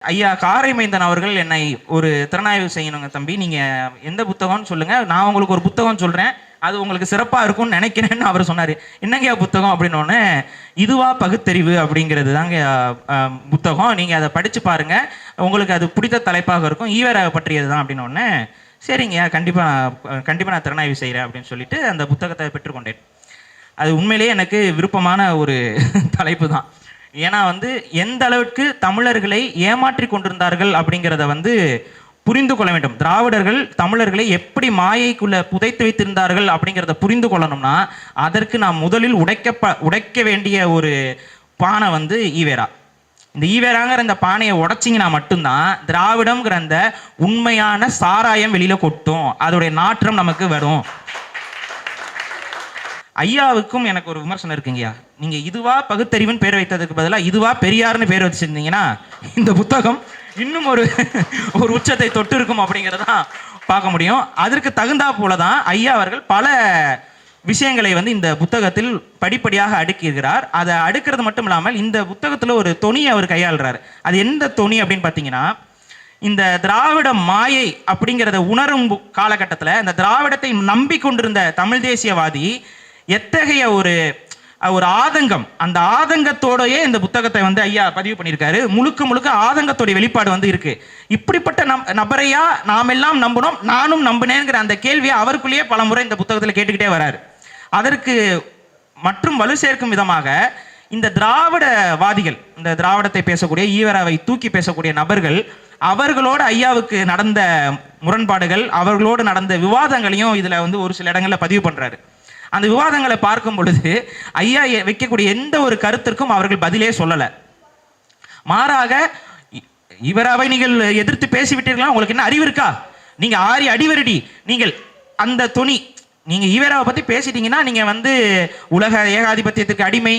ஐயா காரைமைந்தன் அவர்கள் என்னை ஒரு திறனாய்வு செய்யணுங்க தம்பி, நீங்கள் எந்த புத்தகம்னு சொல்லுங்கள், நான் உங்களுக்கு ஒரு புத்தகம் சொல்கிறேன், அது உங்களுக்கு சிறப்பாக இருக்கும்னு நினைக்கிறேன்னு அவர் சொன்னார். என்னங்கய்யா புத்தகம் அப்படின்னோடனே, இதுவா பகுத்தறிவு அப்படிங்கிறது தாங்க புத்தகம், நீங்கள் அதை படித்து பாருங்கள், உங்களுக்கு அது பிடித்த தலைப்பாக இருக்கும், ஈவேரா பற்றியது தான் அப்படின்னோடனே, சரிங்கய்யா கண்டிப்பாக நான் திறனாய்வு செய்கிறேன் அப்படின்னு சொல்லிட்டு அந்த புத்தகத்தை பெற்றுக்கொண்டேன். அது உண்மையிலேயே எனக்கு விருப்பமான ஒரு தலைப்பு தான். ஏன்னா எந்த அளவுக்கு தமிழர்களை ஏமாற்றி கொண்டிருந்தார்கள் அப்படிங்கிறத புரிந்து கொள்ள வேண்டும். திராவிடர்கள் தமிழர்களை எப்படி மாயைக்குள்ள புதைத்து வைத்திருந்தார்கள் அப்படிங்கிறத புரிந்து கொள்ளணும்னா அதற்கு நாம் முதலில் உடைக்க வேண்டிய ஒரு பானை ஈவேரா. இந்த ஈவேராங்கிற இந்த பானையை உடைச்சிங்கன்னா மட்டும்தான் திராவிடம்ங்கிற அந்த உண்மையான சாராயம் வெளியில கொட்டும், அதோடைய நாற்றம் நமக்கு வரும். ஐயாவுக்கும் எனக்கு ஒரு விமர்சனம் இருக்குங்கய்யா. நீங்க இதுவா பகுத்தறிவுன்னு பேர் வைத்ததுக்கு பதிலாக இதுவா பெரியார்னு பேர் வச்சிருந்தீங்கன்னா இந்த புத்தகம் இன்னும் ஒரு உச்சத்தை தொட்டு இருக்கும் அப்படிங்கிறதான் பார்க்க முடியும். அதற்கு தகுந்தா போலதான் ஐயா அவர்கள் பல விஷயங்களை இந்த புத்தகத்தில் படிப்படியாக அடுக்கிறார். அதை அடுக்கிறது மட்டும் இல்லாமல் இந்த புத்தகத்துல ஒரு தொனியை அவர் கையாளுறாரு. அது எந்த தொனி அப்படின்னு பார்த்தீங்கன்னா, இந்த திராவிட மாயை அப்படிங்கிறத உணரும் காலகட்டத்தில் இந்த திராவிடத்தை நம்பிக்கொண்டிருந்த தமிழ் தேசியவாதி எத்தகைய ஒரு ஆதங்கம், அந்த ஆதங்கத்தோடயே இந்த புத்தகத்தை ஐயா பதிவு பண்ணியிருக்காரு. முழுக்க ஆதங்கத்தோடைய வெளிப்பாடு இருக்கு. இப்படிப்பட்ட நபரையா நாம் எல்லாம் நம்பணும், நானும் நம்பினேங்கிற அந்த கேள்வியை அவருக்குள்ளேயே பல முறை இந்த புத்தகத்தில் கேட்டுக்கிட்டே வராரு. அதற்கு மற்றும் வலு சேர்க்கும் விதமாக இந்த திராவிடவாதிகள், இந்த திராவிடத்தை பேசக்கூடிய ஈவேராவை தூக்கி பேசக்கூடிய நபர்கள், அவர்களோடு ஐயாவுக்கு நடந்த முரண்பாடுகள், அவர்களோடு நடந்த விவாதங்களையும் இதுல ஒரு சில இடங்கள்ல பதிவு பண்றாரு. அந்த விவாதங்களை பார்க்கும் பொழுது ஐயா வைக்கக்கூடிய எந்த ஒரு கருத்திற்கும் அவர்கள் பதிலே சொல்லல. மாறாக, ஈவேராவை நீங்கள் எதிர்த்து பேசிவிட்டீர்களா, உங்களுக்கு என்ன அறிவு இருக்கா, நீங்க ஆரி அடிவரடி, நீங்கள் அந்த துணி, நீங்க ஈவேராவை பத்தி பேசிட்டீங்கன்னா நீங்க உலக ஏகாதிபத்தியத்துக்கு அடிமை,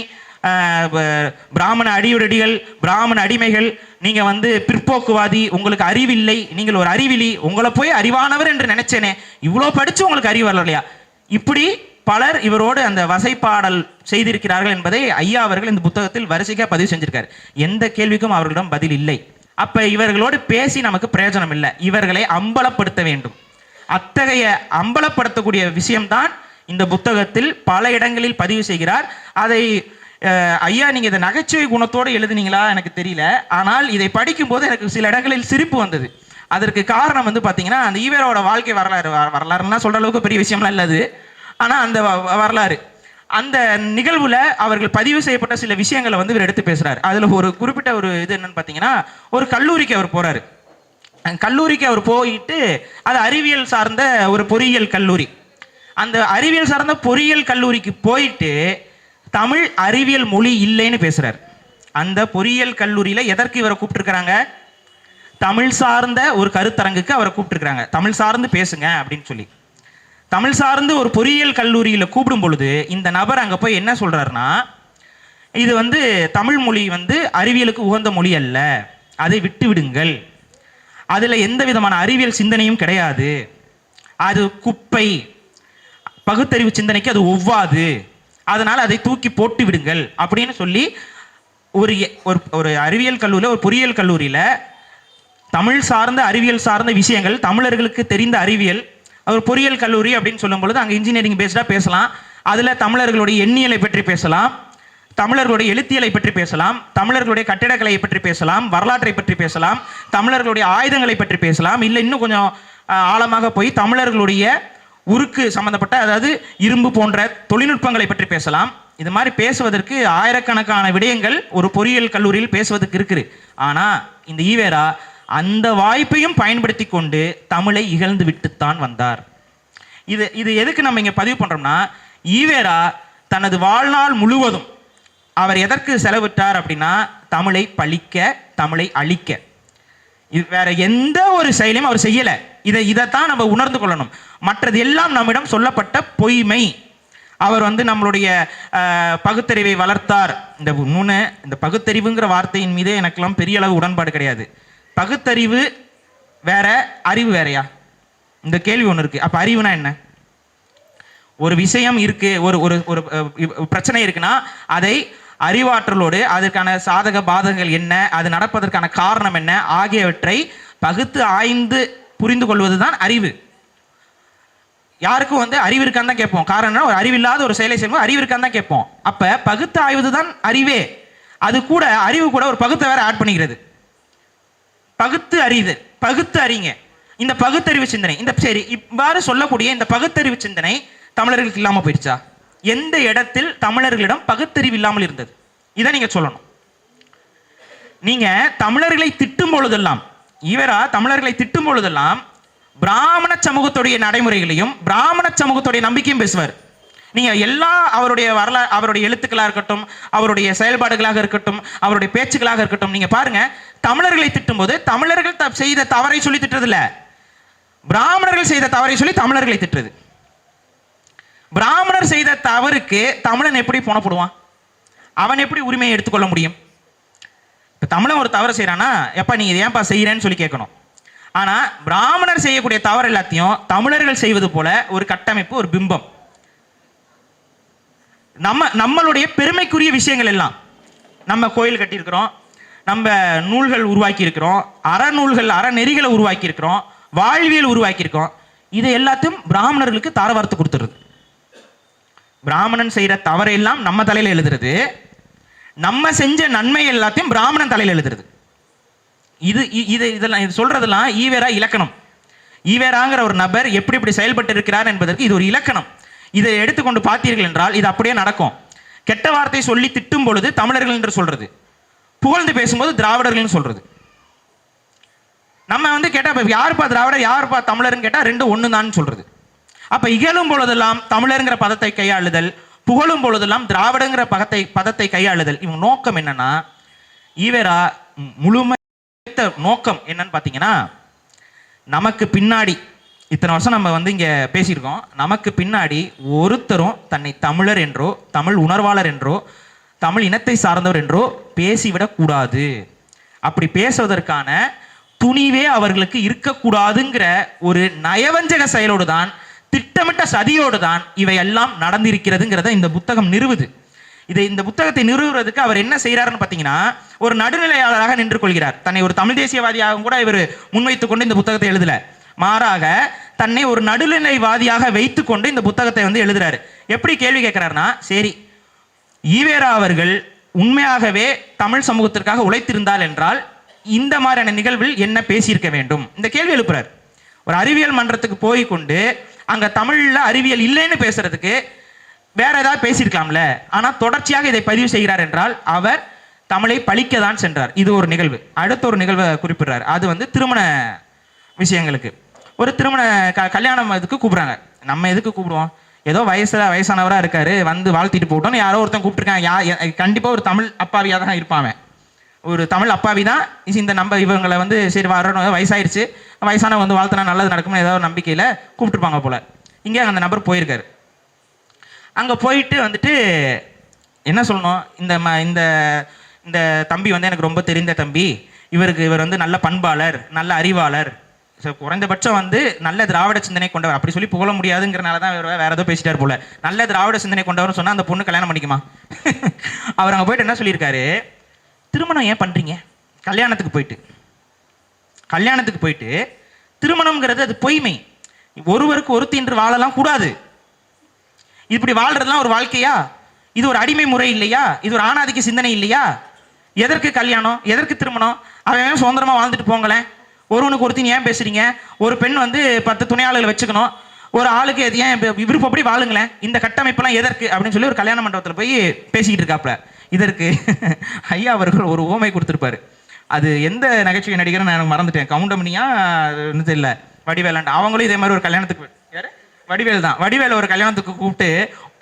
பிராமண அடிவரடிகள், பிராமண அடிமைகள், நீங்க பிற்போக்குவாதி, உங்களுக்கு அறிவில்லை, நீங்கள் ஒரு அறிவிலி, உங்களை போய் அறிவானவர் என்று நினைச்சேனே, இவ்வளோ படிச்சு உங்களுக்கு அறிவு வரலையா, இப்படி பலர் இவரோடு அந்த வசைப்பாடல் செய்திருக்கிறார்கள் என்பதை ஐயா அவர்கள் இந்த புத்தகத்தில் வரிசையாக பதிவு செஞ்சிருக்காரு. எந்த கேள்விக்கும் அவர்களிடம் பதில் இல்லை. அப்ப இவர்களோடு பேசி நமக்கு பிரயோஜனம் இல்லை, இவர்களை அம்பலப்படுத்த வேண்டும். அத்தகைய அம்பலப்படுத்தக்கூடிய விஷயம்தான் இந்த புத்தகத்தில் பல இடங்களில் பதிவு செய்கிறார். அதை ஐயா நீங்க இதை நகைச்சுவை குணத்தோடு எழுதுனீங்களா எனக்கு தெரியல, ஆனால் இதை படிக்கும் போது எனக்கு சில இடங்களில் சிரிப்பு வந்தது. அதற்கு காரணம் பாத்தீங்கன்னா, அந்த ஈவேராவோட வாழ்க்கை வரலாறுன்னா சொல்ற அளவுக்கு பெரிய விஷயம்லாம் இல்லது, ஆனால் அந்த வரலாறு, அந்த நிகழ்வுல அவர்கள் பதிவு செய்யப்பட்ட சில விஷயங்களை இவர் எடுத்து பேசுறாரு. அதுல ஒரு குறிப்பிட்ட ஒரு இது என்னன்னு பார்த்தீங்கன்னா, ஒரு கல்லூரிக்கு அவர் போறாரு. கல்லூரிக்கு அவர் போயிட்டு, அது அறிவியல் சார்ந்த ஒரு பொறியியல் கல்லூரி. அந்த அறிவியல் சார்ந்த பொறியியல் கல்லூரிக்கு போயிட்டு தமிழ் அறிவியல் மொழி இல்லைன்னு பேசுறாரு. அந்த பொறியியல் கல்லூரியில எதற்கு இவரை கூப்பிட்டுருக்காங்க, தமிழ் சார்ந்த ஒரு கருத்தரங்குக்கு அவரை கூப்பிட்டுருக்காங்க, தமிழ் சார்ந்து பேசுங்க அப்படின்னு சொல்லி. தமிழ் சார்ந்து ஒரு பொறியியல் கல்லூரியில் கூப்பிடும் பொழுது இந்த நபர் அங்கே போய் என்ன சொல்றாருன்னா, இது தமிழ் மொழி அறிவியலுக்கு உகந்த மொழி அல்ல, அதை விட்டு விடுங்கள், அதுல எந்த விதமான அறிவியல் சிந்தனையும் கிடையாது, அது குப்பை, பகுத்தறிவு சிந்தனைக்கு அது ஒவ்வாது, அதனால அதை தூக்கி போட்டு விடுங்கள் அப்படின்னு சொல்லி ஒரு அறிவியல் கல்லூரியில், ஒரு பொறியியல் கல்லூரியில் தமிழ் சார்ந்த அறிவியல் சார்ந்த விஷயங்கள், தமிழர்களுக்கு தெரிந்த அறிவியல், ஒரு பொறியியல் கல்லூரி அப்படின்னு சொல்லும் பொழுது அங்கே இன்ஜினியரிங் பேஸ்டாக பேசலாம், அதில் தமிழர்களுடைய எண்ணியலை பற்றி பேசலாம், தமிழர்களுடைய எழுத்தியலை பற்றி பேசலாம், தமிழர்களுடைய கட்டிடக்கலையை பற்றி பேசலாம், வரலாற்றை பற்றி பேசலாம், தமிழர்களுடைய ஆயுதங்களை பற்றி பேசலாம், இல்லை இன்னும் கொஞ்சம் ஆழமாக போய் தமிழர்களுடைய உருக்கு சம்பந்தப்பட்ட, அதாவது இரும்பு போன்ற தொழில்நுட்பங்களை பற்றி பேசலாம். இது மாதிரி பேசுவதற்கு ஆயிரக்கணக்கான விடயங்கள் ஒரு பொறியியல் கல்லூரியில் பேசுவதற்கு இருக்குது. ஆனால் இந்த ஈவேரா அந்த வாய்ப்பையும் பயன்படுத்தி கொண்டு தமிழை இகழ்ந்து விட்டுத்தான் வந்தார். இது எதுக்கு நம்ம இங்க பதிவு பண்றோம்னா, ஈவேரா தனது வாழ்நாள் முழுவதும் அவர் எதற்கு செலவிட்டார் அப்படின்னா, தமிழை பழிக்க, தமிழை அழிக்க. இது வேற எந்த ஒரு செயலையும் அவர் செய்யல. இதைத்தான் நம்ம உணர்ந்து கொள்ளணும். மற்றது எல்லாம் நம்மிடம் சொல்லப்பட்ட பொய்மை. அவர் நம்மளுடைய பகுத்தறிவை வளர்த்தார். இந்த பகுத்தறிவுங்கிற வார்த்தையின் மீது எனக்கெல்லாம் பெரிய அளவு உடன்பாடு கிடையாது. பகுத்தறிவு வேற, அறிவு வேறையா? இந்த கேள்வி ஒன்று இருக்கு. அப்ப அறிவுனா என்ன? ஒரு விஷயம் இருக்கு, ஒரு பிரச்சனை இருக்குன்னா அதை அறிவாற்றலோடு அதற்கான சாதக பாதகங்கள் என்ன, அது நடப்பதற்கான காரணம் என்ன ஆகியவற்றை பகுத்து ஆய்ந்து புரிந்து கொள்வதுதான் அறிவு. யாருக்கும் அறிவு இருக்கான்னு தான் கேட்போம். காரணம் ஒரு அறிவில்லாத ஒரு செயலை செய்யும்போது அறிவு இருக்கான்னு தான் கேட்போம். அப்ப பகுத்து ஆய்வது தான் அறிவே. அது கூட அறிவு கூட ஒரு பகுத்தை வேற ஆட் பண்ணிக்கிறது. பகுத்து அறிது, பகுத்து அறிங்க. இந்த பகுத்தறிவு சிந்தனை, இந்த சரி இவ்வாறு சொல்லக்கூடிய இந்த பகுத்தறிவு சிந்தனை தமிழர்களுக்கு இல்லாம போயிடுச்சா? எந்த இடத்தில் தமிழர்களிடம் பகுத்தறிவு இல்லாமல் இருந்தது? இதை நீங்க சொல்லணும். நீங்க தமிழர்களை திட்டும் பொழுதெல்லாம், இவரா தமிழர்களை திட்டும் பொழுதெல்லாம் பிராமண சமூகத்துடைய நடைமுறைகளையும் பிராமண சமூகத்துடைய நம்பிக்கையும் பேசுவார். நீங்க எல்லா அவருடைய வரலாறு, அவருடைய எழுத்துக்களாக இருக்கட்டும், அவருடைய செயல்பாடுகளாக இருக்கட்டும், அவருடைய பேச்சுக்களாக இருக்கட்டும், நீங்க பாருங்க, தமிழர்களை திட்டும் போது தமிழர்கள் செய்த தவறை சொல்லி திட்டுறது இல்ல, பிராமணர்கள் செய்த தவறை சொல்லி தமிழர்களை திட்டுறது. பிராமணர் செய்த தவறுக்கு தமிழன் எப்படி போனப்படுவான்? அவன் எப்படி உரிமையை எடுத்துக்கொள்ள முடியும்? இப்ப தமிழன் ஒரு தவறு செய்யறானா, எப்ப நீங்க இதை ஏன்பா செய்யறேன்னு சொல்லி கேட்கணும். ஆனா பிராமணர் செய்யக்கூடிய தவறு எல்லாத்தையும் தமிழர்கள் செய்வது போல ஒரு கட்டமைப்பு, ஒரு பிம்பம். நம்மளுடைய பெருமைக்குரிய விஷயங்கள் எல்லாம், நம்ம கோயில் கட்டியிருக்கிறோம், நம்ம நூல்கள் உருவாக்கி இருக்கிறோம், அறநூல்கள் அறநெறிகளை உருவாக்கி இருக்கிறோம், வாழ்வியல் உருவாக்கி இருக்கோம். இதை எல்லாத்தையும் பிராமணர்களுக்கு தாரவார்த்து கொடுத்துருது. பிராமணன் செய்யற தவறையெல்லாம் நம்ம தலையில எழுதுறது, நம்ம செஞ்ச நன்மை எல்லாத்தையும் பிராமணன் தலையில எழுதுறது. இதெல்லாம் இது சொல்றதெல்லாம் ஈவேரா இலக்கணம். ஈவேராங்கிற ஒரு நபர் எப்படி எப்படி செயல்பட்டு இருக்கிறார் என்பதற்கு இது ஒரு இலக்கணம். இதை எடுத்துக்கொண்டு பார்த்தீர்கள் என்றால் இது அப்படியே நடக்கும். கெட்ட வார்த்தை சொல்லி திட்டும் பொழுது தமிழர்கள் என்று சொல்றது, புகழ்ந்து பேசும்போது திராவிடர்கள் சொல்றது. நம்ம கேட்டா யாருப்பா திராவிடர் யாருப்பா தமிழர்னு கேட்டா ரெண்டும் ஒண்ணு தான் சொல்றது. அப்ப இகழும் பொழுதெல்லாம் தமிழருங்கிற பதத்தை கையாளுதல், புகழும் பொழுதெல்லாம் திராவிடங்கிற பதத்தை கையாளுதல். இவங்க நோக்கம் என்னன்னா, ஈவேரா முழுமை நோக்கம் என்னன்னு பாத்தீங்கன்னா, நமக்கு பின்னாடி இத்தனை வருஷம் நம்ம இங்க பேசியிருக்கோம், நமக்கு பின்னாடி ஒருத்தரும் தன்னை தமிழர் என்றோ தமிழ் உணர்வாளர் என்றோ தமிழ் இனத்தை சார்ந்தவர் என்றோ பேசிவிடக் கூடாது. அப்படி பேசுவதற்கான துணிவே அவர்களுக்கு இருக்கக்கூடாதுங்கிற ஒரு நயவஞ்சக செயலோடு தான், திட்டமிட்ட சதியோடு தான் இவை எல்லாம் நடந்திருக்கிறதுங்கிறத இந்த புத்தகம் நிறுவுது. இந்த புத்தகத்தை நிறுவுறதுக்கு அவர் என்ன செய்யறாருன்னு பாத்தீங்கன்னா, ஒரு நடுநிலையாளராக நின்று கொள்கிறார். தன்னை ஒரு தமிழ் தேசியவாதியாக கூட இவர் முன்வைத்துக் கொண்டு இந்த புத்தகத்தை எழுதல, மாறாக தன்னை ஒரு நடுநிலைவாதியாக வைத்துக் கொண்டு இந்த புத்தகத்தை எழுதுறாரு. எப்படி கேள்வி கேட்கிறாருன்னா, சரி ஈவேரா அவர்கள் உண்மையாகவே தமிழ் சமூகத்திற்காக உழைத்திருந்தால் என்றால் இந்த மாதிரியான நிகழ்வில் என்ன பேசியிருக்க வேண்டும், இந்த கேள்வி எழுப்புறார். ஒரு அறிவியல் மன்றத்துக்கு போய் கொண்டு அங்க தமிழ்ல அறிவியல் இல்லைன்னு பேசுறதுக்கு வேற ஏதாவது பேசியிருக்கலாம்ல. ஆனா தொடர்ச்சியாக இதை பதிவு செய்கிறார் என்றால் அவர் தமிழை பழிக்க தான் சென்றார். இது ஒரு நிகழ்வு. அடுத்த ஒரு நிகழ்வை குறிப்பிடுறார். அது திருமண விஷயங்களுக்கு, ஒரு திருமண கல்யாணம் இதுக்கு கூப்பிடுறாங்க. நம்ம எதுக்கு கூப்பிடுவோம்? ஏதோ வயசானவராக இருக்காரு, வாழ்த்திட்டு போட்டோம்னு யாரோ ஒருத்தன் கூப்பிட்டுருக்காங்க. கண்டிப்பா ஒரு தமிழ் அப்பாவியா தான் இருப்பாங்க, ஒரு தமிழ் அப்பாவி தான். இந்த இவங்களை சரி வரணும், வயசாயிருச்சு, வயசானவங்க வாழ்த்தினா நல்லது நடக்கும்னு ஏதாவது நம்பிக்கையில கூப்பிட்டுருப்பாங்க போல. இங்கே அந்த நபர் போயிருக்காரு. அங்க போயிட்டு என்ன சொல்லணும், இந்த இந்த தம்பி எனக்கு ரொம்ப தெரிந்த தம்பி, இவர் நல்ல பண்பாளர், நல்ல அறிவாளர், குறைந்தபட்சம் நல்ல திராவிட சிந்தனை கொண்டவர், அப்படி சொல்லி புகழ முடியாதுங்கிறனால தான் வேற ஏதோ பேசிட்டார் போல. நல்ல திராவிட சிந்தனை கொண்டவர் சொன்னா அந்த பொண்ணு கல்யாணம் பண்ணிக்குமா? அவர் அங்க போயிட்டு என்ன சொல்லியிருக்காரு, திருமணம் ஏன் பண்றீங்க? கல்யாணத்துக்கு போயிட்டு திருமணம்ங்கிறது அது பொய்மை. ஒருவருக்கு ஒருத்தி என்று வாழலாம் கூடாது. இப்படி வாழ்றதுலாம் ஒரு வாழ்க்கையா? இது ஒரு அடிமை முறை இல்லையா? இது ஒரு ஆணாதிக்க சிந்தனை இல்லையா? எதற்கு கல்யாணம், எதற்கு திருமணம்? அவன் சுதந்திரமா வாழ்ந்துட்டு போங்களேன். ஒருவனுக்கு ஒருத்தின் ஏன் பேசுறீங்க? ஒரு பெண் 10 துணையாளர்களை வச்சுக்கணும், ஒரு ஆளுக்கு ஏன் விருப்பப்படி வாழுங்களேன். இந்த கட்டமைப்பெல்லாம் எதற்கு அப்படின்னு சொல்லி ஒரு கல்யாண மண்டபத்தில் போய் பேசிக்கிட்டு இருக்காப்ல. இதற்கு ஐயா அவர்கள் ஒரு ஓமை கொடுத்துருப்பாரு. அது எந்த நகைச்சுவை நடிகர்னு நான் மறந்துட்டேன், கவுண்டமணியா தெரியல, வடிவேலாண்டா. அவங்களும் இதே மாதிரி ஒரு கல்யாணத்துக்கு, யாரு வடிவேல் தான், வடிவேல ஒரு கல்யாணத்துக்கு கூப்பிட்டு,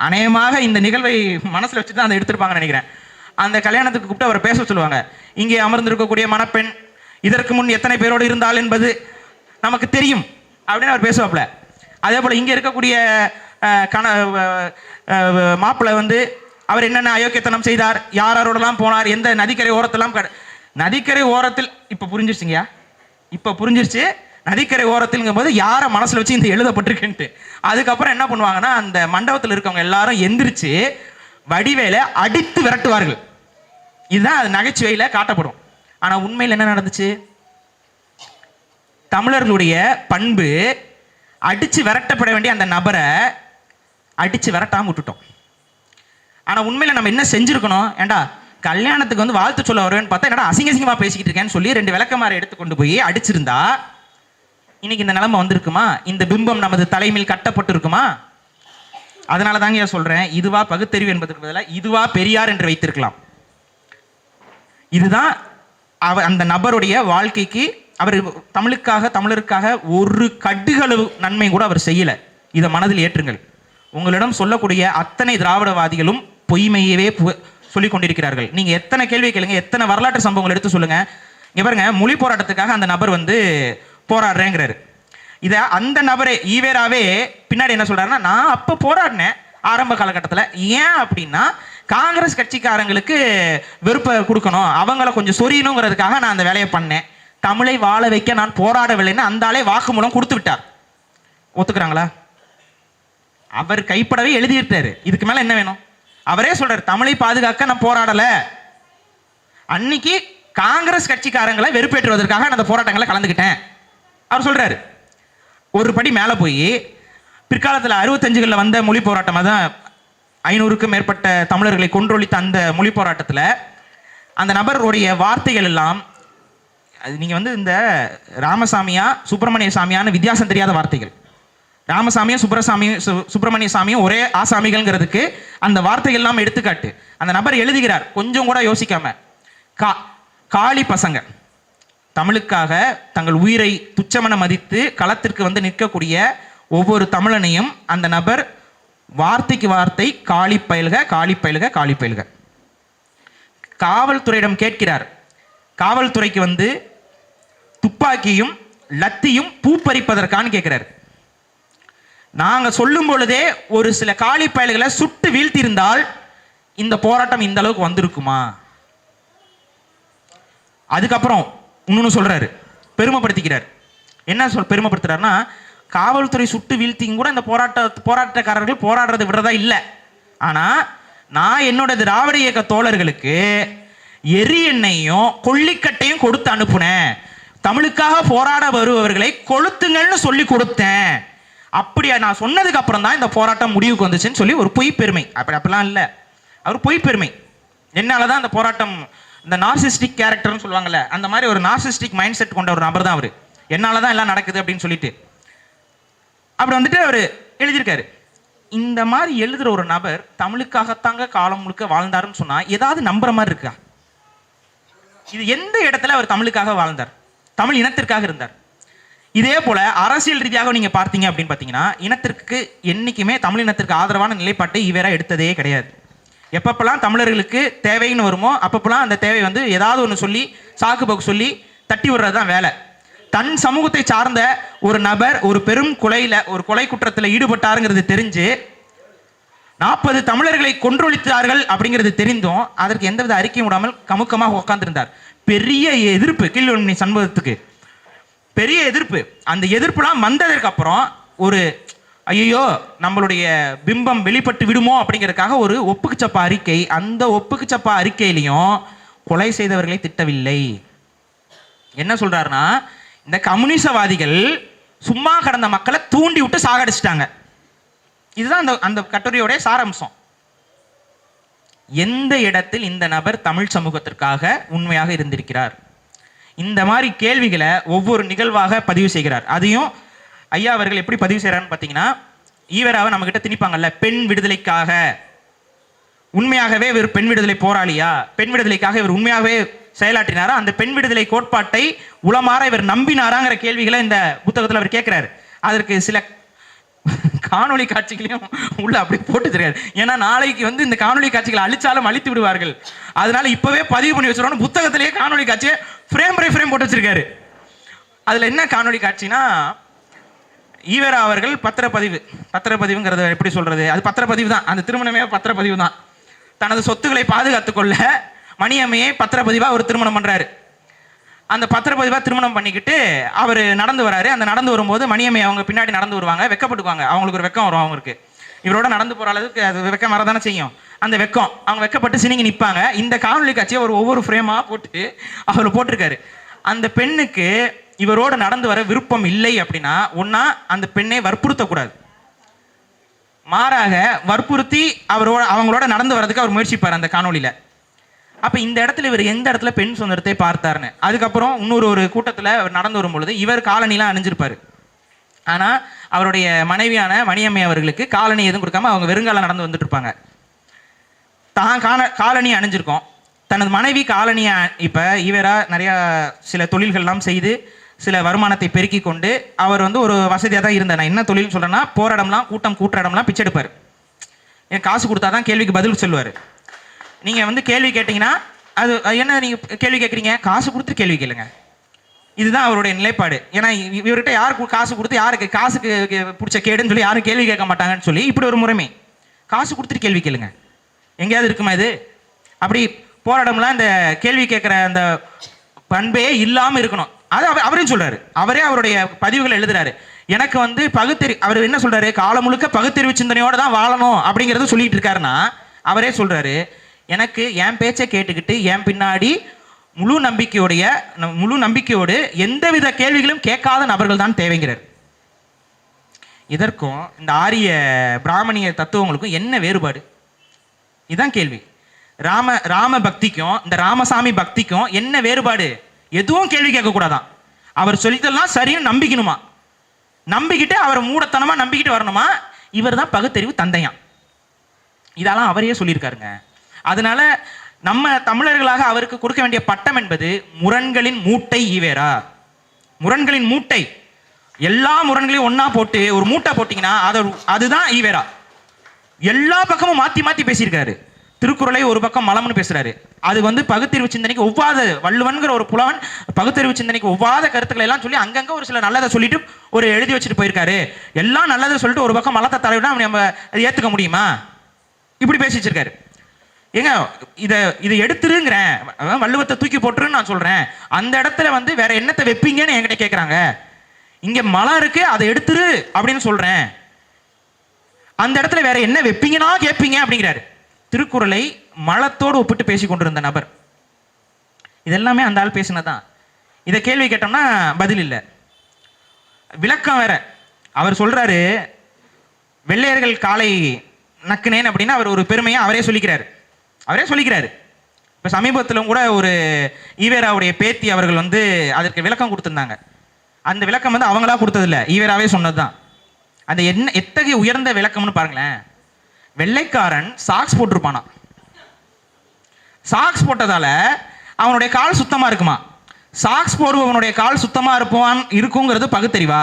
அநேகமாக இந்த நிகழ்வை மனசுல வச்சு தான் அதை எடுத்திருப்பாங்கன்னு நினைக்கிறேன். அந்த கல்யாணத்துக்கு கூப்பிட்டு அவரை பேச சொல்லுவாங்க. இங்கே அமர்ந்திருக்கக்கூடிய மணப்பெண் இதற்கு முன் எத்தனை பேரோடு இருந்தால் என்பது நமக்கு தெரியும் அப்படின்னு அவர் பேசுவாப்ல. அதே போல இங்க இருக்கக்கூடிய மாப்பிள்ளை அவர் என்னென்ன அயோக்கியத்தனம் செய்தார், யாரோடலாம் போனார், எந்த நதிக்கரை ஓரத்தெல்லாம், நதிக்கரை ஓரத்தில் இப்ப புரிஞ்சிருச்சுங்கயா, இப்ப புரிஞ்சிருச்சு நதிக்கரை ஓரத்தில்ங்கும் போது யாரை மனசுல வச்சு இந்த எழுதப்பட்டிருக்குன்ட்டு. அதுக்கப்புறம் என்ன பண்ணுவாங்கன்னா, அந்த மண்டபத்தில் இருக்கவங்க எல்லாரும் எந்திரிச்சு வடிவேலை அடித்து விரட்டுவார்கள். இதுதான் அது நகைச்சுவையில காட்டப்படும். ஆனா உண்மையில் என்ன நடந்துச்சு? தமிழர்களுடைய பண்பு அடிச்சு விரட்டப்பட வேண்டிய அந்த நபரை அடிச்சு விரட்டாம விட்டுட்டோம். ஆனா உண்மையில நம்ம என்ன செஞ்சிருக்கணும்? ஏண்டா கல்யாணத்துக்கு வந்து வாழ்த்து சொல்ல வருவேன்னு பார்த்தா என்னடா அசிங்கமா பேசிக்கிட்டு இருக்கேன்னு சொல்லி 2 விளக்கமாரை எடுத்து கொண்டு போய் அடிச்சிருந்தா இன்னைக்கு இந்த நிலைமை வந்திருக்குமா? இந்த பிம்பம் நமது தலைமையில் கட்டப்பட்டு இருக்குமா? அதனால தாங்க சொல்றேன், இதுவா பகுத்தறிவு என்பதற்கு பதிலாக இதுவா பெரியார் என்று வைத்திருக்கலாம். இதுதான் அந்த நபருடைய வாழ்க்கைக்கு அவர் தமிழருக்காக ஒரு கடுகளவு நன்மை கூட அவர் செய்யல. இதை மனதில் ஏற்றுங்கள். உங்களிடம் சொல்லக்கூடிய அத்தனை திராவிடவாதிகளும் பொய்மையவே சொல்லிக் கொண்டிருக்கிறார்கள். நீங்க எத்தனை கேள்வி கேளுங்க, எத்தனை வரலாற்று சம்பவங்கள் எடுத்து சொல்லுங்க. இங்க பாருங்க, மொழி போராட்டத்துக்காக அந்த நபர் வந்து போராடுறேங்கிறாரு. இத அந்த நபரே ஈவேராவே பின்னாடி என்ன சொல்றாருன்னா, நான் அப்ப போராடினேன் ஆரம்ப காலகட்டத்தில். ஏன் அப்படின்னா காங்கிரஸ் கட்சிக்காரங்களுக்கு வெறுப்பை கொடுக்கணும், அவங்கள கொஞ்சம் சொரியணுங்கிறதுக்காக நான் அந்த வேலையை பண்ணேன். தமிழை வாழ வைக்க நான் போராடவில்லைன்னு அந்த ஆளே வாக்குமூலம் கொடுத்து விட்டார். ஒத்துக்கிறாங்களா? அவர் கைப்படவே எழுதிட்டாரு. இதுக்கு மேல என்ன வேணும்? அவரே சொல்றாரு, தமிழை பாதுகாக்க நான் போராடல. அன்னைக்கு காங்கிரஸ் கட்சிக்காரங்களை வெறுப்பேற்றுவதற்காக நான் அந்த போராட்டங்களை கலந்துக்கிட்டேன் அவர் சொல்றாரு. ஒரு படி மேல போய் பிற்காலத்தில் 65களில் வந்த மொழி போராட்டம், அதான் 500க்கும் மேற்பட்ட தமிழர்களை கொன்றொழித்த அந்த மொழி போராட்டத்தில் அந்த நபருடைய வார்த்தைகள் எல்லாம் நீங்க வந்து இந்த ராமசாமியா சுப்பிரமணிய சாமியான வித்தியாசம் தெரியாத வார்த்தைகள். ராமசாமியும் சுப்பிரமணிய சாமியும் ஒரே ஆசாமிகள்ங்கிறதுக்கு அந்த வார்த்தைகள் எல்லாம் எடுத்துக்காட்டு. அந்த நபர் எழுதுகிறார் கொஞ்சம் கூட யோசிக்காம, காளி பசங்க, தமிழுக்காக தங்கள் உயிரை துச்சமென மதித்து களத்திற்கு வந்து நிற்கக்கூடிய ஒவ்வொரு தமிழனையும் அந்த நபர் வார்த்தைக்கு வார்த்தை காளி பயில்க காளி பயில்க காளி பயில்க. காவல்துறையிடம் கேட்கிறார், காவல்துறைக்கு வந்து துப்பாக்கியும் லத்தியும் பூ பறிப்பதற்கான்னு கேட்கிறார். நாங்க சொல்லும் பொழுதே ஒரு சில காளி பயல்களை சுட்டு வீழ்த்தியிருந்தால் இந்த போராட்டம் இந்த அளவுக்கு வந்திருக்குமா? அதுக்கப்புறம் இன்னொன்னு சொல்றாரு, பெருமைப்படுத்திக்கிறார். என்ன பெருமைப்படுத்துறாருன்னா, காவல்துறை சுட்டு வீழ்த்தியும் கூட இந்த போராட்டக்காரர்கள் போராடுறது விடுறதா இல்லை. ஆனா நான் என்னோட திராவிட இயக்க தோழர்களுக்கு எரி எண்ணெயும் கொல்லிக்கட்டையும் கொடுத்து அனுப்புனேன். தமிழுக்காக போராட வருபவர்களை கொளுத்துங்கள்னு சொல்லி கொடுத்தேன். அப்படியா நான் சொன்னதுக்கு அப்புறம் தான் இந்த போராட்டம் முடிவுக்கு வந்துச்சுன்னு சொல்லி ஒரு பொய் பெருமை. அப்படிலாம் இல்லை, அவர் பொய் பெருமை. என்னாலதான் அந்த போராட்டம், இந்த நார்சிஸ்டிக் கேரக்டர்னு சொல்லுவாங்கல்ல, அந்த மாதிரி ஒரு நார்சிஸ்டிக் மைண்ட் செட் கொண்ட ஒரு நபர் தான் அவர். என்னாலதான் எல்லாம் நடக்குது அப்படின்னு சொல்லிட்டு அப்படி வந்துட்டு அவர் எழுதியிருக்காரு. இந்த மாதிரி எழுதுற ஒரு நபர் தமிழுக்காகத்தாங்க காலம் முழுக்க வாழ்ந்தாருன்னு சொன்னா ஏதாவது நம்புற மாதிரி இருக்கா? இது எந்த இடத்துல அவர் தமிழுக்காக வாழ்ந்தார்? தமிழ் இனத்திற்காக இருந்தார். இதே போல அரசியல் ரீதியாக நீங்க பார்த்தீங்க அப்படின்னு பார்த்தீங்கன்னா, இனத்திற்கு என்னைக்குமே தமிழ் இனத்திற்கு ஆதரவான நிலைப்பாட்டை ஈவேரா எடுத்ததே கிடையாது. எப்பப்பெல்லாம் தமிழர்களுக்கு தேவைன்னு வருமோ அப்பப்பெல்லாம் அந்த தேவை வந்து ஏதாவது ஒன்று சொல்லி சாக்கு போக்கு சொல்லி தட்டி விடுறது தான் வேலை. தன் சமூகத்தை சார்ந்த ஒரு நபர் ஒரு பெரும் ஒரு கொலை குற்றத்தில் ஈடுபட்டாருங்கிறது தெரிஞ்சு 40 தமிழர்களை கொன்றொழித்தார்கள் அப்படிங்கிறது தெரிந்தும் அதற்கு எந்தவித அறிக்கையும் விடாமல் கமுக்கமாக உட்கார்ந்திருந்தார். பெரிய எதிர்ப்பு கீழ்வன்மை சம்பவத்துக்கு, பெரிய எதிர்ப்பு. அந்த எதிர்ப்புலாம் வந்ததற்கு அப்புறம் ஒரு ஐயோ நம்மளுடைய பிம்பம் வெளிப்பட்டு விடுமோ அப்படிங்கிறதுக்காக ஒரு ஒப்புக்குச்சப்பா அறிக்கை. அந்த ஒப்புக்குச்சப்பா அறிக்கையிலையும் கொலை செய்தவர்களை திட்டவில்லை. என்ன சொல்றாருன்னா, இந்த கம்யூனிசவாதிகள் சும்மா கடந்த மக்களை தூண்டி விட்டு சாகடிச்சிட்டாங்க. இதுதான் அந்த கட்டுரையோடைய சாராம்சம். எந்த இடத்தில் இந்த நபர் தமிழ் சமூகத்திற்காக உண்மையாக இருந்திருக்கிறார்? இந்த மாதிரி கேள்விகளை ஒவ்வொரு நிகழ்வாக பதிவு செய்கிறார். அதையும் ஐயா அவர்கள் எப்படி பதிவு செய்கிறான்னு பார்த்தீங்கன்னா, ஈவேராவை நம்ம கிட்ட திணிப்பாங்கல்ல, பெண் விடுதலைக்காக உண்மையாகவே இவர் பெண் விடுதலை போராளியா, பெண் விடுதலைக்காக இவர் உண்மையாகவே செயலாற்றினாரா, அந்த பெண் விடுதலை கோட்பாட்டை உளமாற இவர் நம்பினாராங்கிற கேள்விகளை இந்த புத்தகத்தில் அவர் கேட்கிறார். அதற்கு சில காணொலி காட்சிகளையும் உள்ள அப்படி போட்டு தெரியாது. ஏன்னா நாளைக்கு வந்து இந்த காணொலி காட்சிகளை அழிச்சாலும் அழித்து விடுவார்கள். அதனால இப்பவே பதிவு பண்ணி வச்சிருக்கோம். புத்தகத்திலேயே காணொலி காட்சியை ஃப்ரேம் பை ஃப்ரேம் போட்டு வச்சிருக்காரு. அதுல என்ன காணொலி காட்சினா, ஈவேரா அவர்கள் பத்திரப்பதிவுங்கிறத எப்படி சொல்றது, அது பத்திரப்பதிவு தான். அந்த திருமணமே பத்திரப்பதிவு தான். தனது சொத்துக்களை பாதுகாத்துக் கொள்ள மணியம்மையை பத்திரப்பதிவா ஒரு திருமணம் பண்றாரு. அந்த பத்திரப்பதிவா திருமணம் பண்ணிக்கிட்டு அவர் நடந்து வராரு. அந்த நடந்து வரும்போது மணியம்மை அவங்க பின்னாடி நடந்து வருவாங்க, வெக்கப்பட்டுக்குவாங்க. அவங்களுக்கு ஒரு வெக்கம் வரும். அவங்களுக்கு இவரோட நடந்து போற அளவுக்கு அது வெக்கம் வரதானே செய்யும். அந்த வெக்கம், அவங்க வெக்கப்பட்டு சினிங்கி நிற்பாங்க. இந்த காணொலி காட்சியை அவர் ஒவ்வொரு ஃப்ரேமாக போட்டு அவர் போட்டிருக்காரு. அந்த பெண்ணுக்கு இவரோட நடந்து வர விருப்பம் இல்லை அப்படின்னா ஒன்னா அந்த பெண்ணை வற்புறுத்தக்கூடாது, மாறாக வற்புறுத்தி அவங்களோட நடந்து வர்றதுக்கு அவர் முயற்சிப்பார் அந்த காணொலியில். அப்போ இந்த இடத்துல இவர் எந்த இடத்துல பெண் சுதந்திரத்தை பார்த்தாருன்னு, அதுக்கப்புறம் இன்னொரு கூட்டத்தில் அவர் நடந்து வரும்பொழுது இவர் காலணிலாம் அணிஞ்சிருப்பார். ஆனால் அவருடைய மனைவியான மணியம்மை அவர்களுக்கு காலணி எதுவும் கொடுக்காம அவங்க வெறுங்கால நடந்து வந்துட்டு இருப்பாங்க. தான் காலணி அணிஞ்சிருக்கோம், தனது மனைவி காலனியை இப்போ ஈவேரா நிறையா சில தொழில்கள்லாம் செய்து சில வருமானத்தை பெருக்கி கொண்டு அவர் ஒரு வசதியாக தான் இருந்தார். நான் என்ன தொழில்னு சொல்கிறேன்னா, போகிற இடம்லாம் கூட்டுற இடம்லாம் பிச்சை எடுப்பார். என் காசு கொடுத்தா தான் கேள்விக்கு பதில் சொல்லுவார். நீங்கள் கேள்வி கேட்டிங்கன்னா அது என்ன நீங்கள் கேள்வி கேட்குறீங்க, காசு கொடுத்து கேள்வி கேளுங்க, இதுதான் அவருடைய நிலைப்பாடு. ஏன்னா இவர்கிட்ட யாருக்கு காசு கொடுத்து யாருக்கு காசுக்கு பிடிச்ச கேடுன்னு சொல்லி யாரும் கேள்வி கேட்க மாட்டாங்கன்னு சொல்லி இப்படி ஒரு முறைமை. காசு கொடுத்துட்டு கேள்வி கேளுங்க, எங்கேயாவது இருக்குமா இது? அப்படி போராடம்லாம் இந்த கேள்வி கேட்குற அந்த பண்பே இல்லாமல் இருக்கணும். அது அவரையும் சொல்றாரு, அவரே அவருடைய பதிவுகளை எழுதுறாரு. எனக்கு அவர் என்ன சொல்றாரு, காலம் முழுக்க பகுத்தறிவு சிந்தனையோட தான் வாழணும் அப்படிங்கிறத சொல்லிட்டு இருக்காருன்னா, அவரே சொல்றாரு, எனக்கு என் பேச்சை கேட்டுக்கிட்டு என் பின்னாடி முழு நம்பிக்கையோடு எந்தவித கேள்விகளும் கேட்காத நபர்கள் தான் தேவைங்கிறார். இதற்கும் இந்த ஆரிய பிராமணிய தத்துவங்களுக்கும் என்ன வேறுபாடு? இதுதான் கேள்வி. ராம பக்திக்கும் இந்த ராமசாமி பக்திக்கும் என்ன வேறுபாடு? எதுவும் கேள்வி கேட்கக்கூடாதான், அவர் சொல்லித்தெல்லாம் சரின்னு நம்பிக்கணுமா, நம்பிக்கிட்டு அவர் மூடத்தனமா நம்பிக்கிட்டு வரணுமா. இவர் தான் பகுத்தறிவு தந்தையாம், இதெல்லாம் அவரையே சொல்லியிருக்காருங்க. அதனால நம்ம தமிழர்களாக அவருக்கு கொடுக்க வேண்டிய பட்டம் என்பது முரண்களின் மூட்டை ஈவேரா. முரண்களின் மூட்டை, எல்லா முரண்களையும் ஒன்னா போட்டு ஒரு மூட்டை போட்டீங்கன்னா அதுதான் ஈவேரா. எல்லா பக்கமும் மாத்தி மாத்தி பேசியிருக்காரு. திருக்குறளை ஒரு பக்கம் மலம்னு பேசுறாரு, அது பகுத்தறிவு சிந்தனைக்கு ஒவ்வாத, வள்ளுவன்கிற ஒரு புலவன் பகுத்தறிவு சிந்தனைக்கு ஒவ்வாத கருத்துக்களை எல்லாம் சொல்லி அங்கங்க ஒரு சில நல்லதை சொல்லிட்டு ஒரு எழுதி வச்சுட்டு போயிருக்காரு. எல்லாம் நல்லதை சொல்லிட்டு ஒரு பக்கம் மலத்தை தரவிட நம்ம அதை ஏத்துக்க முடியுமா? இப்படி பேசி வச்சிருக்காரு. ஏங்க இதை எடுத்துருங்கிறேன், வள்ளுவத்தை தூக்கி போட்டுருன்னு நான் சொல்றேன். அந்த இடத்துல வேற என்னத்தை வைப்பீங்கன்னு என்கிட்ட கேட்குறாங்க. இங்க மலம் இருக்கு, அதை எடுத்துரு அப்படின்னு சொல்றேன். அந்த இடத்துல வேற என்ன வைப்பீங்கன்னா கேட்பீங்க அப்படிங்கிறாரு. திருக்குறளை மலத்தோடு ஒப்பிட்டு பேசி கொண்டிருந்த நபர். இதெல்லாமே அந்த ஆள் பேசினதான். இதை கேள்வி கேட்டோம்னா பதில் இல்லை, விளக்கம் வேற. அவர் சொல்றாரு, வெள்ளையர்கள் காலை நக்குனேன் அப்படின்னு அவர் ஒரு பெருமையை அவரே சொல்லிக்கிறாரு. இப்போ சமீபத்திலும் கூட ஒரு ஈவேராவுடைய பேத்தி அவர்கள் அதற்கு விளக்கம் கொடுத்துருந்தாங்க. அந்த விளக்கம் அவங்களா கொடுத்ததில்ல, ஈவேராவே சொன்னதுதான். அந்த எத்தகைய உயர்ந்த விளக்கம்னு பாருங்களேன். வெள்ளைக்காரன் சாக்ஸ் போட்டிருப்பானா, சாக்ஸ் போட்டதால அவனுடைய கால் சுத்தமா இருக்குமா? சாக்ஸ் போடுபவனுடைய கால் சுத்தமா இருக்குங்கிறது பகுத்தறிவா?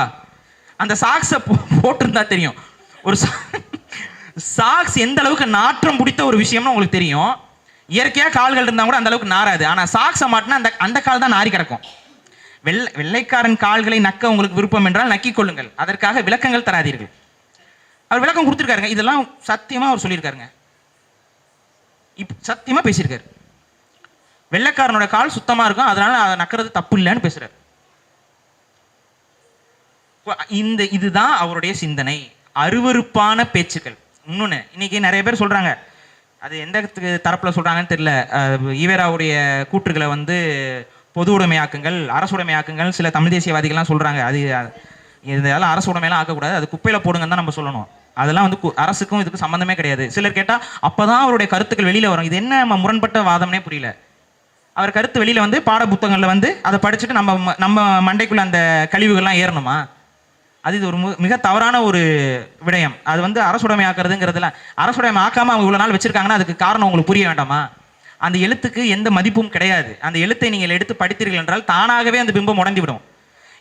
அந்த சாக்ஸை போட்டிருந்தா தெரியும். ஒரு சாக்ஸ் எந்த அளவுக்கு நாற்றம் பிடித்த ஒரு விஷயம்னு உங்களுக்கு தெரியும். இயற்கையா கால்கள் இருந்தா கூட அந்த அளவுக்கு நாராது. ஆனா சாக்ஸை மாட்டினா அந்த கால் தான் நாரி கிடக்கும். வெள்ளைக்காரன் கால்களை நக்க உங்களுக்கு விருப்பம் என்றால் நக்கிக் கொள்ளுங்கள், அதற்காக விளக்கங்கள் தராதீர்கள். அவர் விளக்கம் கொடுத்துருக்காருங்க. இதெல்லாம் சத்தியமா அவர் சொல்லியிருக்காருங்க, சத்தியமா பேசியிருக்காரு. வெள்ளைக்காரனோட கால் சுத்தமா இருக்கும், அதனால அதை நக்கிறது தப்பு இல்லைன்னு பேசுறாரு. இதுதான் அவருடைய சிந்தனை. அருவருப்பான பேச்சுக்கள். இன்னொன்னு, இன்னைக்கு நிறைய பேர் சொல்றாங்க, அது எந்த தரப்புல சொல்றாங்கன்னு தெரியல, ஈவேராவுடைய கூற்றுகளை பொது உடைமையாக்குங்கள், அரசுடைமையாக்குங்கள் சில தமிழ் தேசியவாதிகள்லாம் சொல்றாங்க. அது இதெல்லாம் அரசு உடைமையெல்லாம் ஆக்கக்கூடாது, அது குப்பையில போடுங்கன்னு தான் நம்ம சொல்லணும். அதெல்லாம் அரசுக்கும் இதுக்கு சம்பந்தமே கிடையாது. சிலர் கேட்டா அப்பதான் அவருடைய கருத்துக்கள் வெளியில வரும். இது என்ன முரண்பட்ட வாதம்னே புரியல. அவர் கருத்து வெளியில பாட புத்தகங்கள்ல அதை படிச்சுட்டு நம்ம மண்டைக்குள்ள அந்த கழிவுகள்லாம் ஏறணுமா? அது இது ஒரு மிக தவறான ஒரு விடயம். அது அரசுடைமை ஆக்குறதுங்கிறதுல, அரசுடைமை ஆக்காம அவங்க இவ்வளவு நாள் வச்சிருக்காங்கன்னா அதுக்கு காரணம் உங்களுக்கு புரிய வேண்டாமா? அந்த எழுத்துக்கு எந்த மதிப்பும் கிடையாது. அந்த எழுத்தை நீங்கள் எடுத்து படித்தீர்கள் என்றால் தானாகவே அந்த பிம்பம் உடஞ்சி விடும்.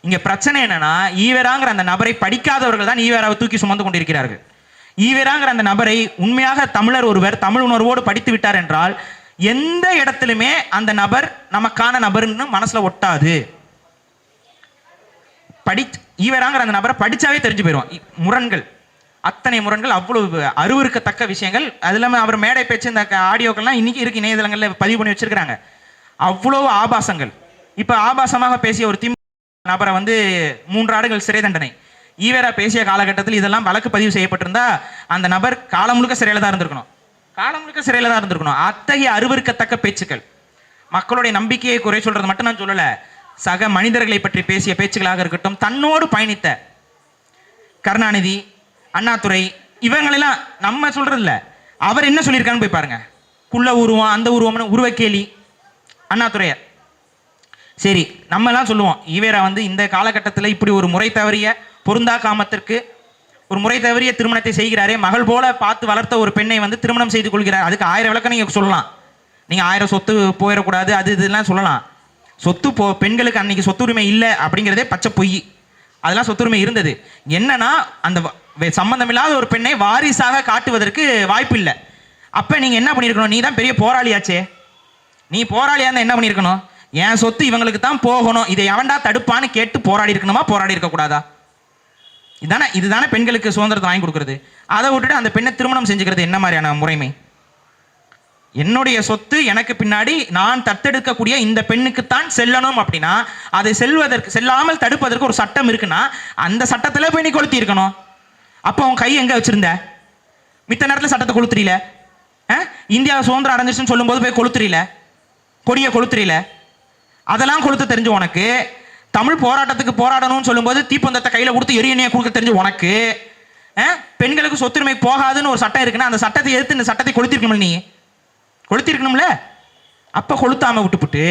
இங்க பிரச்சனை என்னன்னா, ஈவேராங்கிற அந்த நபரை படிக்காதவர்கள் தான் ஈவேராவை தூக்கி சுமந்து கொண்டிருக்கிறார்கள். ஈவேராங்கிற அந்த நபரை உண்மையாக தமிழர் ஒருவர் தமிழ் உணர்வோடு படித்து விட்டார் என்றால் எந்த இடத்திலுமே அந்த நபர் நமக்கான நபர்னு மனசுல ஒட்டாது. ஈவேராங்கிற அந்த நபரை படிச்சாவே தெரிஞ்சு போயிடும். முரண்கள், அத்தனை முரண்கள், அவ்வளவு அருவருக்கத்தக்க விஷயங்கள். அது இல்லாமல் அவர் மேடை பேச்சு இந்த ஆடியோக்கள்லாம் இன்னைக்கு இருக்கு, இணையதளங்களில் பதிவு பண்ணி வச்சிருக்கிறாங்க. அவ்வளவு ஆபாசங்கள். இப்ப ஆபாசமாக பேசிய ஒரு நபரை 3 ஆண்டுகள் சிறை தண்டனை. ஈவேரா பேசிய காலகட்டத்தில் இதெல்லாம் வழக்கு பதிவு செய்யப்பட்டிருந்தா அந்த நபர் காலம் முழுக்க சிறையில் தான் இருந்திருக்கணும். காலம் முழுக்க சிறையில் தான் இருந்திருக்கணும். அத்தகைய அருவருக்கத்தக்க பேச்சுக்கள், மக்களுடைய நம்பிக்கையை குறை சொல்றது மட்டும் நான் சொல்லல, சக மனிதர்களை பற்றி பேசிய பேச்சுக்களாக இருக்கட்டும், தன்னோடு பயணித்த கருணாநிதி, அண்ணாதுரை இவங்களெல்லாம் நம்ம சொல்றது இல்ல, அவர் என்ன சொல்லியிருக்கான்னு போய் பாருங்க. குள்ள உருவம், அந்த உருவம்னு உருவக்கேலி அண்ணாதுரைய. சரி, நம்ம எல்லாம் சொல்லுவோம் ஈவேரா வந்து இந்த காலகட்டத்தில் இப்படி ஒரு முறை தவறிய பொருந்தா காமத்திற்கு ஒரு முறை தவறிய திருமணத்தை செய்கிறாரே, மகள் போல பார்த்து வளர்த்த ஒரு பெண்ணை வந்து திருமணம் செய்து கொள்கிறார். அதுக்கு 1000 விளக்கம் நீங்க சொல்லலாம். நீங்க 1000 சொத்து போயிடக்கூடாது அது இதெல்லாம் சொல்லலாம். சொத்து பெண்களுக்கு அன்னைக்கு சொத்துரிமை இல்லை அப்படிங்கிறதே பச்சை பொய். அதெல்லாம் சொத்துரிமை இருந்தது. என்னன்னா அந்த சம்பந்தமில்லாத ஒரு பெண்ணை வாரிசாக காட்டுவதற்கு வாய்ப்பு இல்லை. அப்ப நீங்க என்ன பண்ணிருக்கணும்? நீ தான் பெரிய போராளியாச்சே, நீ போராளியா இருந்தா என்ன பண்ணிருக்கணும்? என் சொத்து இவங்களுக்கு தான் போகணும், இதை எவன்டா தடுப்பான்னு கேட்டு போராடி இருக்கணுமா, போராடி இருக்க கூடாதா? இதுதானே பெண்களுக்கு சுதந்திரத்தை வாங்கி கொடுக்கறது. அதை விட்டுட்டு அந்த பெண்ணை திருமணம் செஞ்சுக்கிறது என்ன மாதிரியான முறைமை? என்னுடைய சொத்து எனக்கு பின்னாடி நான் தத்தெடுக்கக்கூடிய இந்த பெண்ணுக்குத்தான் செல்லணும் அப்படின்னா அதை செல்லாமல் தடுப்பதற்கு ஒரு சட்டம் இருக்குன்னா அந்த சட்டத்தில் போய் நீ கொளுத்தி இருக்கணும். அப்போ உன் கை எங்க வச்சிருந்த? மித்த நேரத்தில் சட்டத்தை கொளுத்துறீல. இந்தியா சுதந்திரம் அடைஞ்சிச்சுன்னு சொல்லும் போது போய் கொளுத்துறீல, கொடியை கொளுத்துறீல. அதெல்லாம் கொளுத்த தெரிஞ்சு உனக்கு, தமிழ் போராட்டத்துக்கு போராடணும்னு சொல்லும்போது தீப்பந்தத்தை கையில் கொடுத்து எரியணையை கொடுக்க தெரிஞ்சு உனக்கு, பெண்களுக்கு சொத்துரிமை போகாதுன்னு ஒரு சட்டம் இருக்குன்னா அந்த சட்டத்தை எதிர்த்து இந்த சட்டத்தை கொளுத்திருக்கணும். நீ கொளுத்திருக்கணும்ல. அப்ப கொளுத்தாம விட்டுப்புட்டு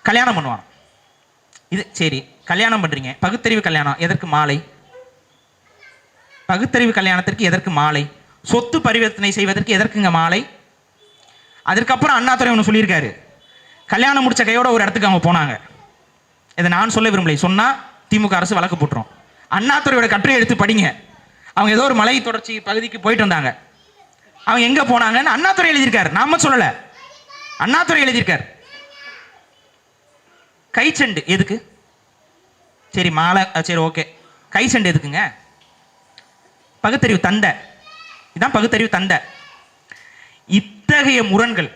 கல்யாணம் பண்ணுவான். இது சரி, கல்யாணம் பண்றீங்க, பகுத்தறிவு கல்யாணம் எதற்கு மாலை? பகுத்தறிவு கல்யாணத்திற்கு எதற்கு மாலை? சொத்து பரிவர்த்தனை செய்வதற்கு எதற்குங்க மாலை? அதற்கப்புறம் அண்ணாதுரை ஒன்று சொல்லியிருக்காரு, கல்யாணம் முடிச்ச கையோட ஒரு இடத்துக்கு அவங்க போனாங்க. இதை நான் சொல்ல விரும்பலை, சொன்னா திமுக அரசு வழக்கு போட்டுரும். அண்ணாதுரையோட கட்டுரை எடுத்து படிங்க. அவங்க ஏதோ ஒரு மலை தொடர்ச்சி பகுதிக்கு போயிட்டு வந்தாங்க. அவங்க எங்க போனாங்கன்னு அண்ணாதுரை எழுதியிருக்காரு, நாம சொல்லல, அண்ணாதுரை எழுதியிருக்காரு. கைச்செண்டு எதுக்கு? சரி மாலை, சரி ஓகே, கைச்செண்டு எதுக்குங்க? பகுத்தறிவு தந்தை, இதான் பகுத்தறிவு தந்தை. இத்தகைய முரண்கள்,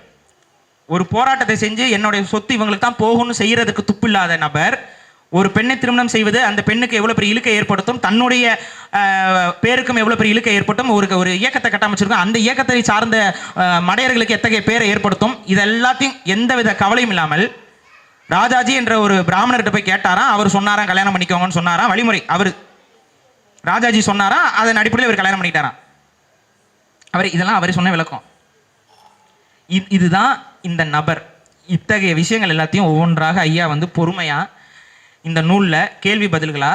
ஒரு போராட்டத்தை செஞ்சு என்னுடைய சொத்து இவங்களுக்கு தான் போகும்னு செய்யறதுக்கு துப்பில்லாத நபர் ஒரு பெண்ணை திருமணம் செய்வது அந்த பெண்ணுக்கு எவ்வளவு பெரிய இழுக்கை ஏற்படுத்தும், தன்னுடைய பேருக்கும் எவ்வளவு பெரிய இழுக்கை ஏற்படுத்தும், ஒரு இயக்கத்தை கட்டமைச்சிருக்கும், அந்த இயக்கத்தை சார்ந்த மடையர்களுக்கு எத்தகைய பேரை ஏற்படுத்தும், இதெல்லாத்தையும் எந்தவித கவலையும் இல்லாமல் ராஜாஜி என்ற ஒரு பிராமணர்கிட்ட போய் கேட்டாராம். அவர் சொன்னாராம் கல்யாணம் பண்ணிக்கோங்கன்னு சொன்னாராம். வழிமுறை அவர் ராஜாஜி சொன்னாராம், அதன் அடிப்படையில் அவர் கல்யாணம் பண்ணிட்டாராம். இதெல்லாம் அவர் சொன்ன விளக்கம். இதுதான் இந்த நபர். இத்தகைய விஷயங்கள் எல்லாத்தையும் ஒவ்வொன்றாக ஐயா வந்து பொறுமையா இந்த நூல்ல கேள்வி பதில்களா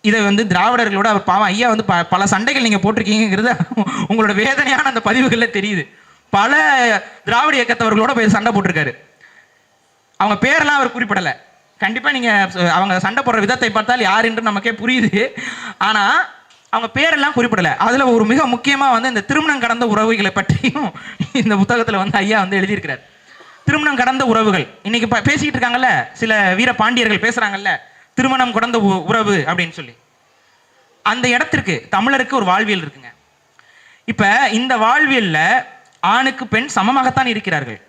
இதை வந்து திராவிடர்களோட அவர் பாவம் ஐயா வந்து பல சண்டைகள் நீங்க போட்டிருக்கீங்கிறது உங்களோட வேதனையான அந்த பதிவுகள்ல தெரியுது. பல திராவிட இயக்கத்தவர்களோட போய் சண்டை போட்டிருக்காரு. அவங்க பேரெல்லாம் அவர் குறிப்பிடல. கண்டிப்பா நீங்க அவங்க சண்டை போடுற விதத்தை பார்த்தால் யார் என்று நமக்கே புரியுது. ஆனா அவங்க பேரெல்லாம் குறிப்பிடல. அதுல ஒரு மிக முக்கியமா வந்து இந்த திருமணம் கடந்த உறவுகளை பற்றியும் இந்த புத்தகத்துல வந்து ஐயா வந்து எழுதியிருக்கிறார். திருமணம் கடந்த உறவுகள் இன்னைக்கு பேசிக்கிட்டு இருக்காங்கல்ல, சில வீர பாண்டியர்கள் பேசுறாங்கல்ல, திருமணம் கடந்த உறவு அப்படின்னு சொல்லி. அந்த இடத்திற்கு தமிழருக்கு ஒரு வாழ்வியல் இருக்குங்க. இப்ப இந்த வாழ்வியல்ல ஆணுக்கு பெண் சமமாகத்தான் இருக்கிறார்கள்.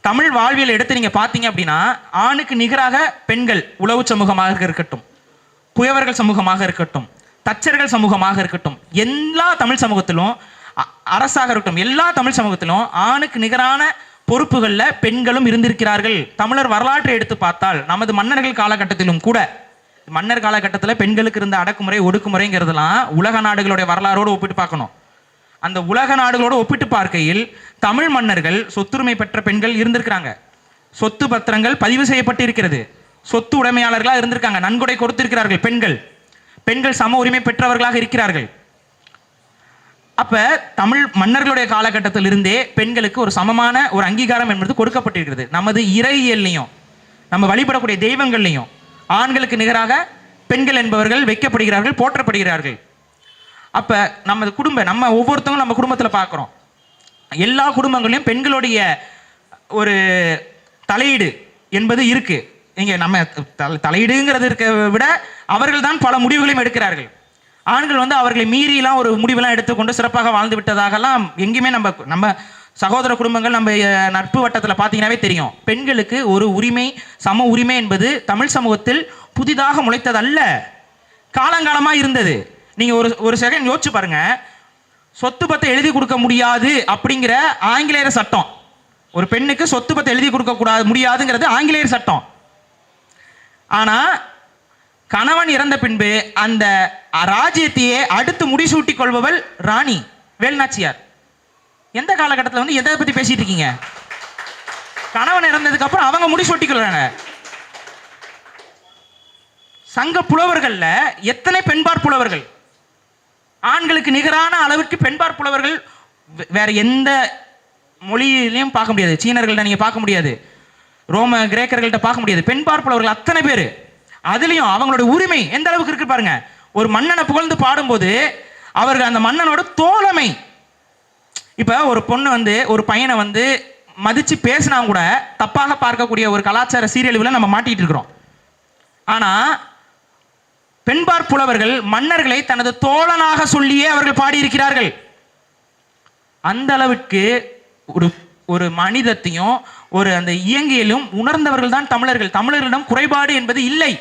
தமிழ் வாழ்வியல் எடுத்து நீங்க பாத்தீங்க அப்படின்னா ஆணுக்கு நிகராக பெண்கள் உளவு சமூகமாக இருக்கட்டும், குயவர்கள் சமூகமாக இருக்கட்டும், தச்சர்கள் சமூகமாக இருக்கட்டும், எல்லா தமிழ் சமூகத்திலும், அரசாக இருக்கட்டும், எல்லா தமிழ் சமூகத்திலும் ஆணுக்கு நிகரான பொறுப்புகள்ல பெண்களும் இருந்திருக்கிறார்கள். தமிழர் வரலாற்றை எடுத்து பார்த்தால் நமது மன்னர்கள் காலகட்டத்திலும் கூட, மன்னர் காலகட்டத்தில் பெண்களுக்கு இருந்த அடக்குமுறை ஒடுக்குமுறைங்கிறதுலாம் உலக நாடுகளுடைய வரலாறோடு ஒப்பிட்டு பார்க்கணும். அந்த உலக நாடுகளோடு ஒப்பிட்டு பார்க்கையில் தமிழ் மன்னர்கள் சொத்துரிமை பெற்ற பெண்கள் இருந்திருக்கிறாங்க. சொத்து பத்திரங்கள் பதிவு செய்யப்பட்டு இருக்கிறது. சொத்து உடைமையாளர்களாக இருந்திருக்காங்க. நன்கொடை கொடுத்திருக்கிறார்கள் பெண்கள். பெண்கள் சம உரிமை பெற்றவர்களாக இருக்கிறார்கள். அப்ப தமிழ் மன்னர்களுடைய காலகட்டத்தில் இருந்தே பெண்களுக்கு ஒரு சமமான ஒரு அங்கீகாரம் என்பது கொடுக்கப்பட்டிருக்கிறது. நமது இறையியல்லையும் நம்ம வழிபடக்கூடிய தெய்வங்கள்லையும் ஆண்களுக்கு நிகராக பெண்கள் என்பவர்கள் வைக்கப்படுகிறார்கள், போற்றப்படுகிறார்கள். அப்ப நம்ம ஒவ்வொருத்தவங்களும் நம்ம குடும்பத்தில் பார்க்கிறோம். எல்லா குடும்பங்களையும் பெண்களுடைய ஒரு தலையீடு என்பது இருக்கு. இங்க நம்ம தலையீடுங்கிறத விட அவர்கள் தான் பல முடிவுகளையும் எடுக்கிறார்கள். ஆண்கள் வந்து அவர்களை மீறிலாம் ஒரு முடிவெல்லாம் எடுத்துக்கொண்டு சிறப்பாக வாழ்ந்து விட்டதாகலாம் எங்கேயுமே நம்ம சகோதர குடும்பங்கள் நம்ம நட்பு வட்டத்தில் பார்த்தீங்கன்னாவே தெரியும். பெண்களுக்கு ஒரு உரிமை, சம உரிமை என்பது தமிழ் சமூகத்தில் புதிதாக முளைத்தது அல்ல, காலங்காலமாக இருந்தது. நீங்க ஒரு செகண்ட் யோசிச்சு பாருங்க. சொத்து பத்தை எழுதி கொடுக்க முடியாது அப்படிங்கிற ஆங்கிலேயர் சட்டம். ஒரு பெண்ணுக்கு சொத்து பத்தை எழுதி கொடுக்க கூடாது முடியாதுங்கிறது ஆங்கிலேயர் சட்டம். ஆனா கணவன் இறந்த பின்பு அந்த ராஜ்யத்தையே அடுத்து முடிசூட்டிக் கொள்பவள் ராணி வேல்நாச்சியார். எந்த காலகட்டத்தில் வந்து எதை பத்தி பேசிட்டு இருக்கீங்க? கணவன் இறந்ததுக்கு அப்புறம் அவங்க முடிசூட்டிக் கொள்றாங்க. சங்க புலவர்கள்ல எத்தனை பெண்பார் புலவர்கள், ஆண்களுக்கு நிகரான அளவிற்கு பெண்பார் புலவர்கள் வேற எந்த மொழியிலையும் பார்க்க முடியாது. சீனர்கள்ட்ட நீங்க பார்க்க முடியாது, ரோம கிரேக்கர்கள்ட்ட பார்க்க முடியாது. பெண்பார் புலவர்கள் அத்தனை பேர். அதுலயும் அவங்களோட உரிமை எந்த அளவுக்கு இருக்கு பாருங்க. ஒரு மன்னனை புகழ்ந்து பாடும்போது அவர்கள் அந்த மன்னனோட தோழமை. இப்ப ஒரு பொண்ணு வந்து ஒரு பையனை வந்து மதிச்சு பேசினா கூட தப்பாக பார்க்கக்கூடிய ஒரு கலாச்சார சீரழிவுல நம்ம மாட்டிட்டு இருக்கிறோம். ஆனா பெண்பார் புலவர்கள் மன்னர்களை தனது தோழனாக சொல்லியே அவர்கள் பாடியிருக்கிறார்கள். அந்த அளவுக்கு ஒரு ஒரு மனிதத்தையும் ஒரு அந்த இயங்கியலும் உணர்ந்தவர்கள் தான் தமிழர்கள். தமிழர்களிடம் குறைபாடு என்பது இல்லை.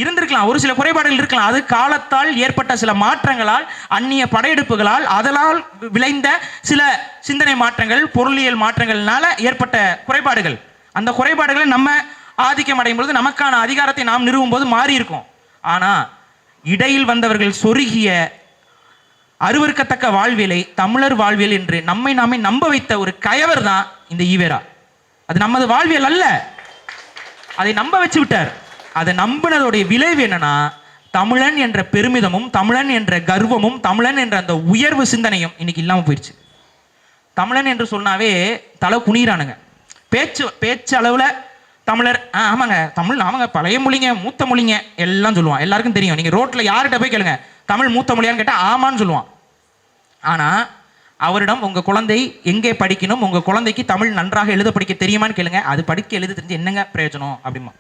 இருந்திருக்கலாம், ஒரு சில குறைபாடுகள் இருக்கலாம். அது காலத்தால் ஏற்பட்ட சில மாற்றங்களால், அந்நிய படையெடுப்புகளால், அதனால் விளைந்த சில சிந்தனை மாற்றங்கள், பொருளியல் மாற்றங்கள்னால ஏற்பட்ட குறைபாடுகள். அந்த குறைபாடுகளை நம்ம ஆதிக்கம் அடையும் பொழுது நமக்கான அதிகாரத்தை நாம் நிறுவும் போது மாறி இருக்கும். ஆனா இடையில் வந்தவர்கள் சொருகிய அருவருக்கத்தக்க வாழ்வியலை தமிழர் வாழ்வியல் என்று நம்மை நாமே நம்ப வைத்த ஒரு கயவர் தான் இந்த ஈவேரா. அது நமது வாழ்வியல் அல்ல, அதை நம்ப வச்சு விட்டார். அதை நம்பினதுடைய விளைவு என்னன்னா, தமிழன் என்ற பெருமிதமும், தமிழன் என்ற கர்வமும், தமிழன் என்ற அந்த உயர்வு சிந்தனையும் இன்னைக்கு இல்லாம போயிடுச்சு. தமிழன் என்று சொன்னாவே தலை குனிறானுங்க. பேச்சு அளவுல தமிழர் ஆமாங்க தமிழ் ஆமாங்க பழைய மொழிங்க, மூத்த மொழிங்க எல்லாம் சொல்லுவான். எல்லாருக்கும் தெரியும். நீங்க ரோட்ல யார்கிட்ட போய் கேளுங்க தமிழ் மூத்த மொழியான்னு கேட்டா ஆமான்னு சொல்லுவான். ஆனா அவரிடம் உங்க குழந்தை எங்கே படிக்கணும், உங்க குழந்தைக்கு தமிழ் நன்றாக எழுத படிக்க தெரியுமான்னு கேளுங்க, அது படிக்க எழுத தெரிஞ்சு என்னங்க பிரயோஜனம் அப்படிமா.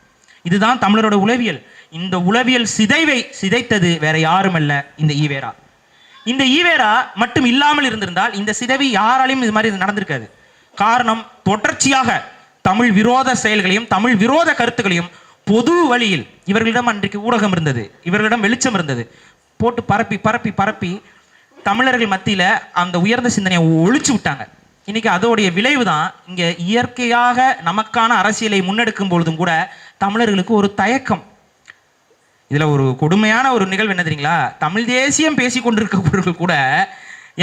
இதுதான் தமிழரோட உளவியல். இந்த உளவியல் சிதைவை சிதைத்தது வேற யாரும் அல்ல, இந்த ஈவேரா. இந்த ஈவேரா மட்டும் இல்லாமல் இருந்திருந்தால் இந்த சிதைவு யாராலையும் இது மாதிரி நடந்திருக்காது. காரணம், தொடர்ச்சியாக தமிழ் விரோத செயல்களையும் தமிழ் விரோத கருத்துக்களையும் பொது வழியில் இவர்களிடம் அன்றைக்கு ஊடகம் இருந்தது, இவர்களிடம் வெளிச்சம் இருந்தது, போட்டு பரப்பி பரப்பி பரப்பி தமிழர்கள் மத்தியில அந்த உயர்ந்த சிந்தனையை ஒழிச்சு விட்டாங்க. இன்னைக்கு அதோடைய விளைவு தான் இங்க இயற்கையாக நமக்கான அரசியலை முன்னெடுக்கும் பொழுதும் கூட தமிழர்களுக்கு ஒரு தயக்கம். இதுல ஒரு கொடுமையான ஒரு நிகழ்வு என்ன தெரியுங்களா? தமிழ் தேசியம் பேசி கொண்டிருக்கவர்கள் கூட,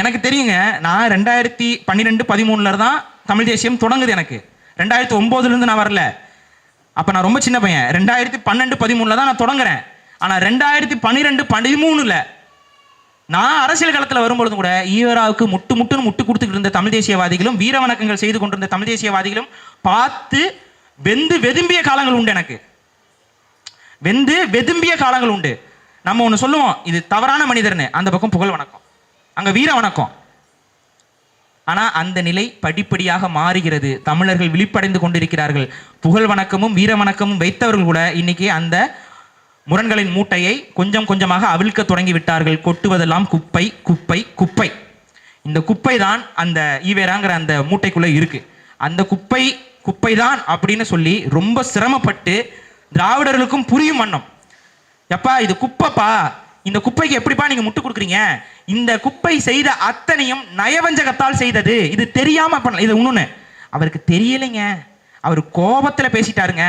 எனக்கு தெரியுங்க, நான் 2012-13 தான் தமிழ் தேசியம் தொடங்குது. எனக்கு 2009 நான் வரல, அப்ப நான் ரொம்ப சின்ன பையன். 2012-13 தான் நான் தொடங்குறேன். ஆனா 2012-13 நான் அரசியல் களத்தில் வரும்பொழுது கூட ஈவேராவுக்கு முட்டுன்னு முட்டு கொடுத்துக்கிட்டு இருந்த தமிழ் தேசியவாதிகளும், வீர வணக்கங்கள் செய்து கொண்டிருந்த தமிழ் தேசியவாதிகளும் பார்த்து வெந்து வெதும்பிய காலங்கள் உண்டு. எனக்கு வெந்து வெதும்பிய காலங்கள் உண்டு. நம்ம ஒன்று சொல்லுவோம், இது தவறான மனிதர்னு, அந்த பக்கம் புகழ் வணக்கம், அங்க வீர வணக்கம். ஆனா அந்த நிலை படிப்படியாக மாறுகிறது. தமிழர்கள் விழிப்படைந்து கொண்டிருக்கிறார்கள். புகழ் வணக்கமும் வீர வணக்கமும் வைத்தவர்கள் கூட இன்னைக்கு அந்த முரண்களின் மூட்டையை கொஞ்சம் கொஞ்சமாக அவிழ்க்க தொடங்கி விட்டார்கள். கொட்டுவதெல்லாம் குப்பை குப்பை குப்பை. இந்த குப்பை தான் அந்த ஈவேராங்கிற அந்த மூட்டைக்குள்ள இருக்கு. அந்த குப்பை குப்பை தான் அப்படின்னு சொல்லி ரொம்ப சிரமப்பட்டு திராவிடர்களுக்கும் புரியும் வண்ணம், எப்பா இது குப்பைப்பா, இந்த குப்பைக்கு எப்படிப்பா நீங்க முட்டு கொடுக்குறீங்க, இந்த குப்பை செய்த அத்தனையும் நயவஞ்சகத்தால் செய்தது, இது தெரியாம பண்ணல. இது இன்னொன்னு, அவருக்கு தெரியலைங்க, அவர் கோபத்துல பேசிட்டாருங்க,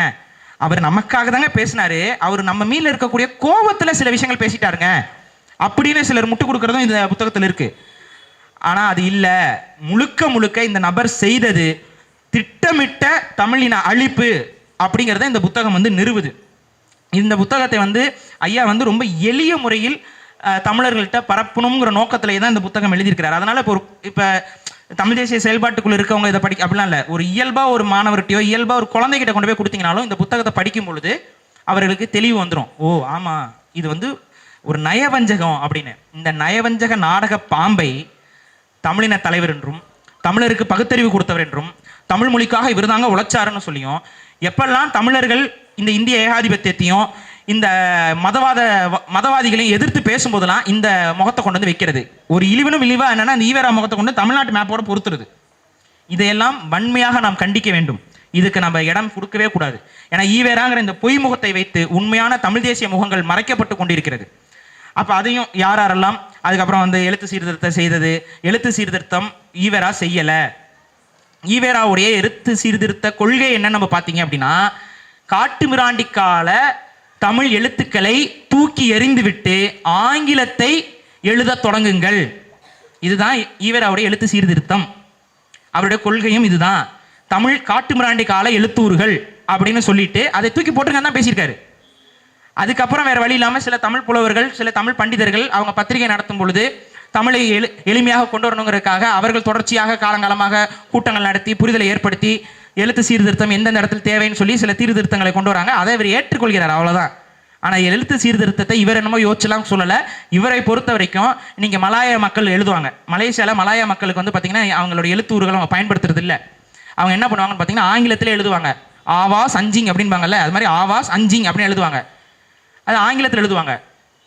அவர் நமக்காக தாங்க பேசினாரு, அவர் நம்ம மீது இருக்கக்கூடிய கோபத்துல சில விஷயங்கள் பேசிட்டாருங்க அப்படின்னு சிலர் முட்டு கொடுக்கறதும் இந்த புத்தகத்தில் இருக்கு. ஆனா அது இல்ல, முழுக்க முழுக்க இந்த நபர் செய்தது திட்டமிட்ட தமிழின அழிப்பு அப்படிங்கிறத இந்த புத்தகம் வந்து நிறுவுது. இந்த புத்தகத்தை வந்து ஐயா வந்து ரொம்ப எளிய முறையில் தமிழர்கள்ட்ட பரப்பணுங்கிற நோக்கத்திலே தான் இந்த புத்தகம் எழுதியிருக்கிறார். அதனால இப்போ தமிழ் தேசிய செயல்பாட்டுக்குள்ள இருக்கவங்க இதை படிக்க அப்படிலாம் இல்லை. ஒரு இயல்பா ஒரு மாணவர்கிட்டயோ இயல்பா ஒரு குழந்தைகிட்ட கொண்டு போய் கொடுத்தீங்கனாலும் இந்த புத்தகத்தை படிக்கும் பொழுது அவர்களுக்கு தெளிவு வந்துடும். ஓ ஆமா, இது வந்து ஒரு நயவஞ்சகம் அப்படின்னு. இந்த நயவஞ்சக நாடக பாம்பை தமிழின தலைவர் என்றும், தமிழருக்கு பகுத்தறிவு கொடுத்தவர் என்றும், தமிழ் மொழிக்காக இவர் தாங்க உழைச்சாருன்னு சொல்லியும், எப்பெல்லாம் தமிழர்கள் இந்த இந்திய ஏகாதிபத்தியத்தையும் இந்த மதவாதிகளையும் எதிர்த்து பேசும்போதெல்லாம் இந்த முகத்தை கொண்டு வந்து வைக்கிறது. ஒரு இழிவனும் இழிவா என்னன்னா இந்த ஈவேரா முகத்தை கொண்டு தமிழ்நாட்டு மேப்போட பொறுத்துறது. இதையெல்லாம் வன்மையாக நாம் கண்டிக்க வேண்டும். இதுக்கு நம்ம இடம் கொடுக்கவே கூடாது. ஏன்னா ஈவேராங்கிற இந்த பொய் முகத்தை வைத்து உண்மையான தமிழ் தேசிய முகங்கள் மறைக்கப்பட்டு கொண்டிருக்கிறது. அப்ப அதையும் யாரெல்லாம் அதுக்கப்புறம் வந்து எழுத்து சீர்திருத்தம் செய்தது. எழுத்து சீர்திருத்தம் ஈவேரா செய்யல. ஈவேராவுடைய எழுத்து சீர்திருத்த கொள்கை என்னன்னு நம்ம பார்த்தீங்க அப்படின்னா, காட்டுமிராண்டி கால தமிழ் எழுத்துக்களை தூக்கி எறிந்துவிட்டு ஆங்கிலத்தை எழுத தொடங்குங்கள். இதுதான் ஈவேராவுடைய எழுத்து சீர்திருத்தம். அவருடைய கொள்கையும் இதுதான். தமிழ் காட்டுமிராண்டி கால எழுத்தூர்கள் அப்படின்னு சொல்லிட்டு அதை தூக்கி போட்டுங்க தான் பேசியிருக்காரு. அதுக்கப்புறம் வேற வழி இல்லாமல் சில தமிழ் புலவர்கள், சில தமிழ் பண்டிதர்கள் அவங்க பத்திரிகை நடத்தும் பொழுது தமிழை எளிமையாக கொண்டு வரணுங்கிறதுக்காக அவர்கள் தொடர்ச்சியாக காலங்காலமாக கூட்டங்கள் நடத்தி புரிதலை ஏற்படுத்தி எழுத்து சீர்திருத்தம் எந்தெந்த இடத்துல தேவைன்னு சொல்லி சில சீர்திருத்தங்களை கொண்டு வராங்க. அதை இவர் ஏற்றுக்கொள்கிறார், அவ்வளோதான். ஆனால் எழுத்து சீர்திருத்தத்தை இவர் என்னமோ யோசிச்சலாம் சொல்லலை. இவரை பொறுத்த வரைக்கும் நீங்கள் மலாயா மக்கள் எழுதுவாங்க. மலேசியாவில் மலாயா மக்களுக்கு வந்து பார்த்தீங்கன்னா அவங்களோட எழுத்தூர்கள் அவங்க பயன்படுத்துறது இல்லை. அவங்க என்ன பண்ணுவாங்கன்னு பார்த்தீங்கன்னா ஆங்கிலத்தில் எழுதுவாங்க. ஆவாஸ் அஞ்சிங் அப்படின்பாங்கல்ல, அது மாதிரி ஆவாஸ் அஞ்சிங் அப்படின்னு எழுதுவாங்க. அது ஆங்கிலத்தில் எழுதுவாங்க.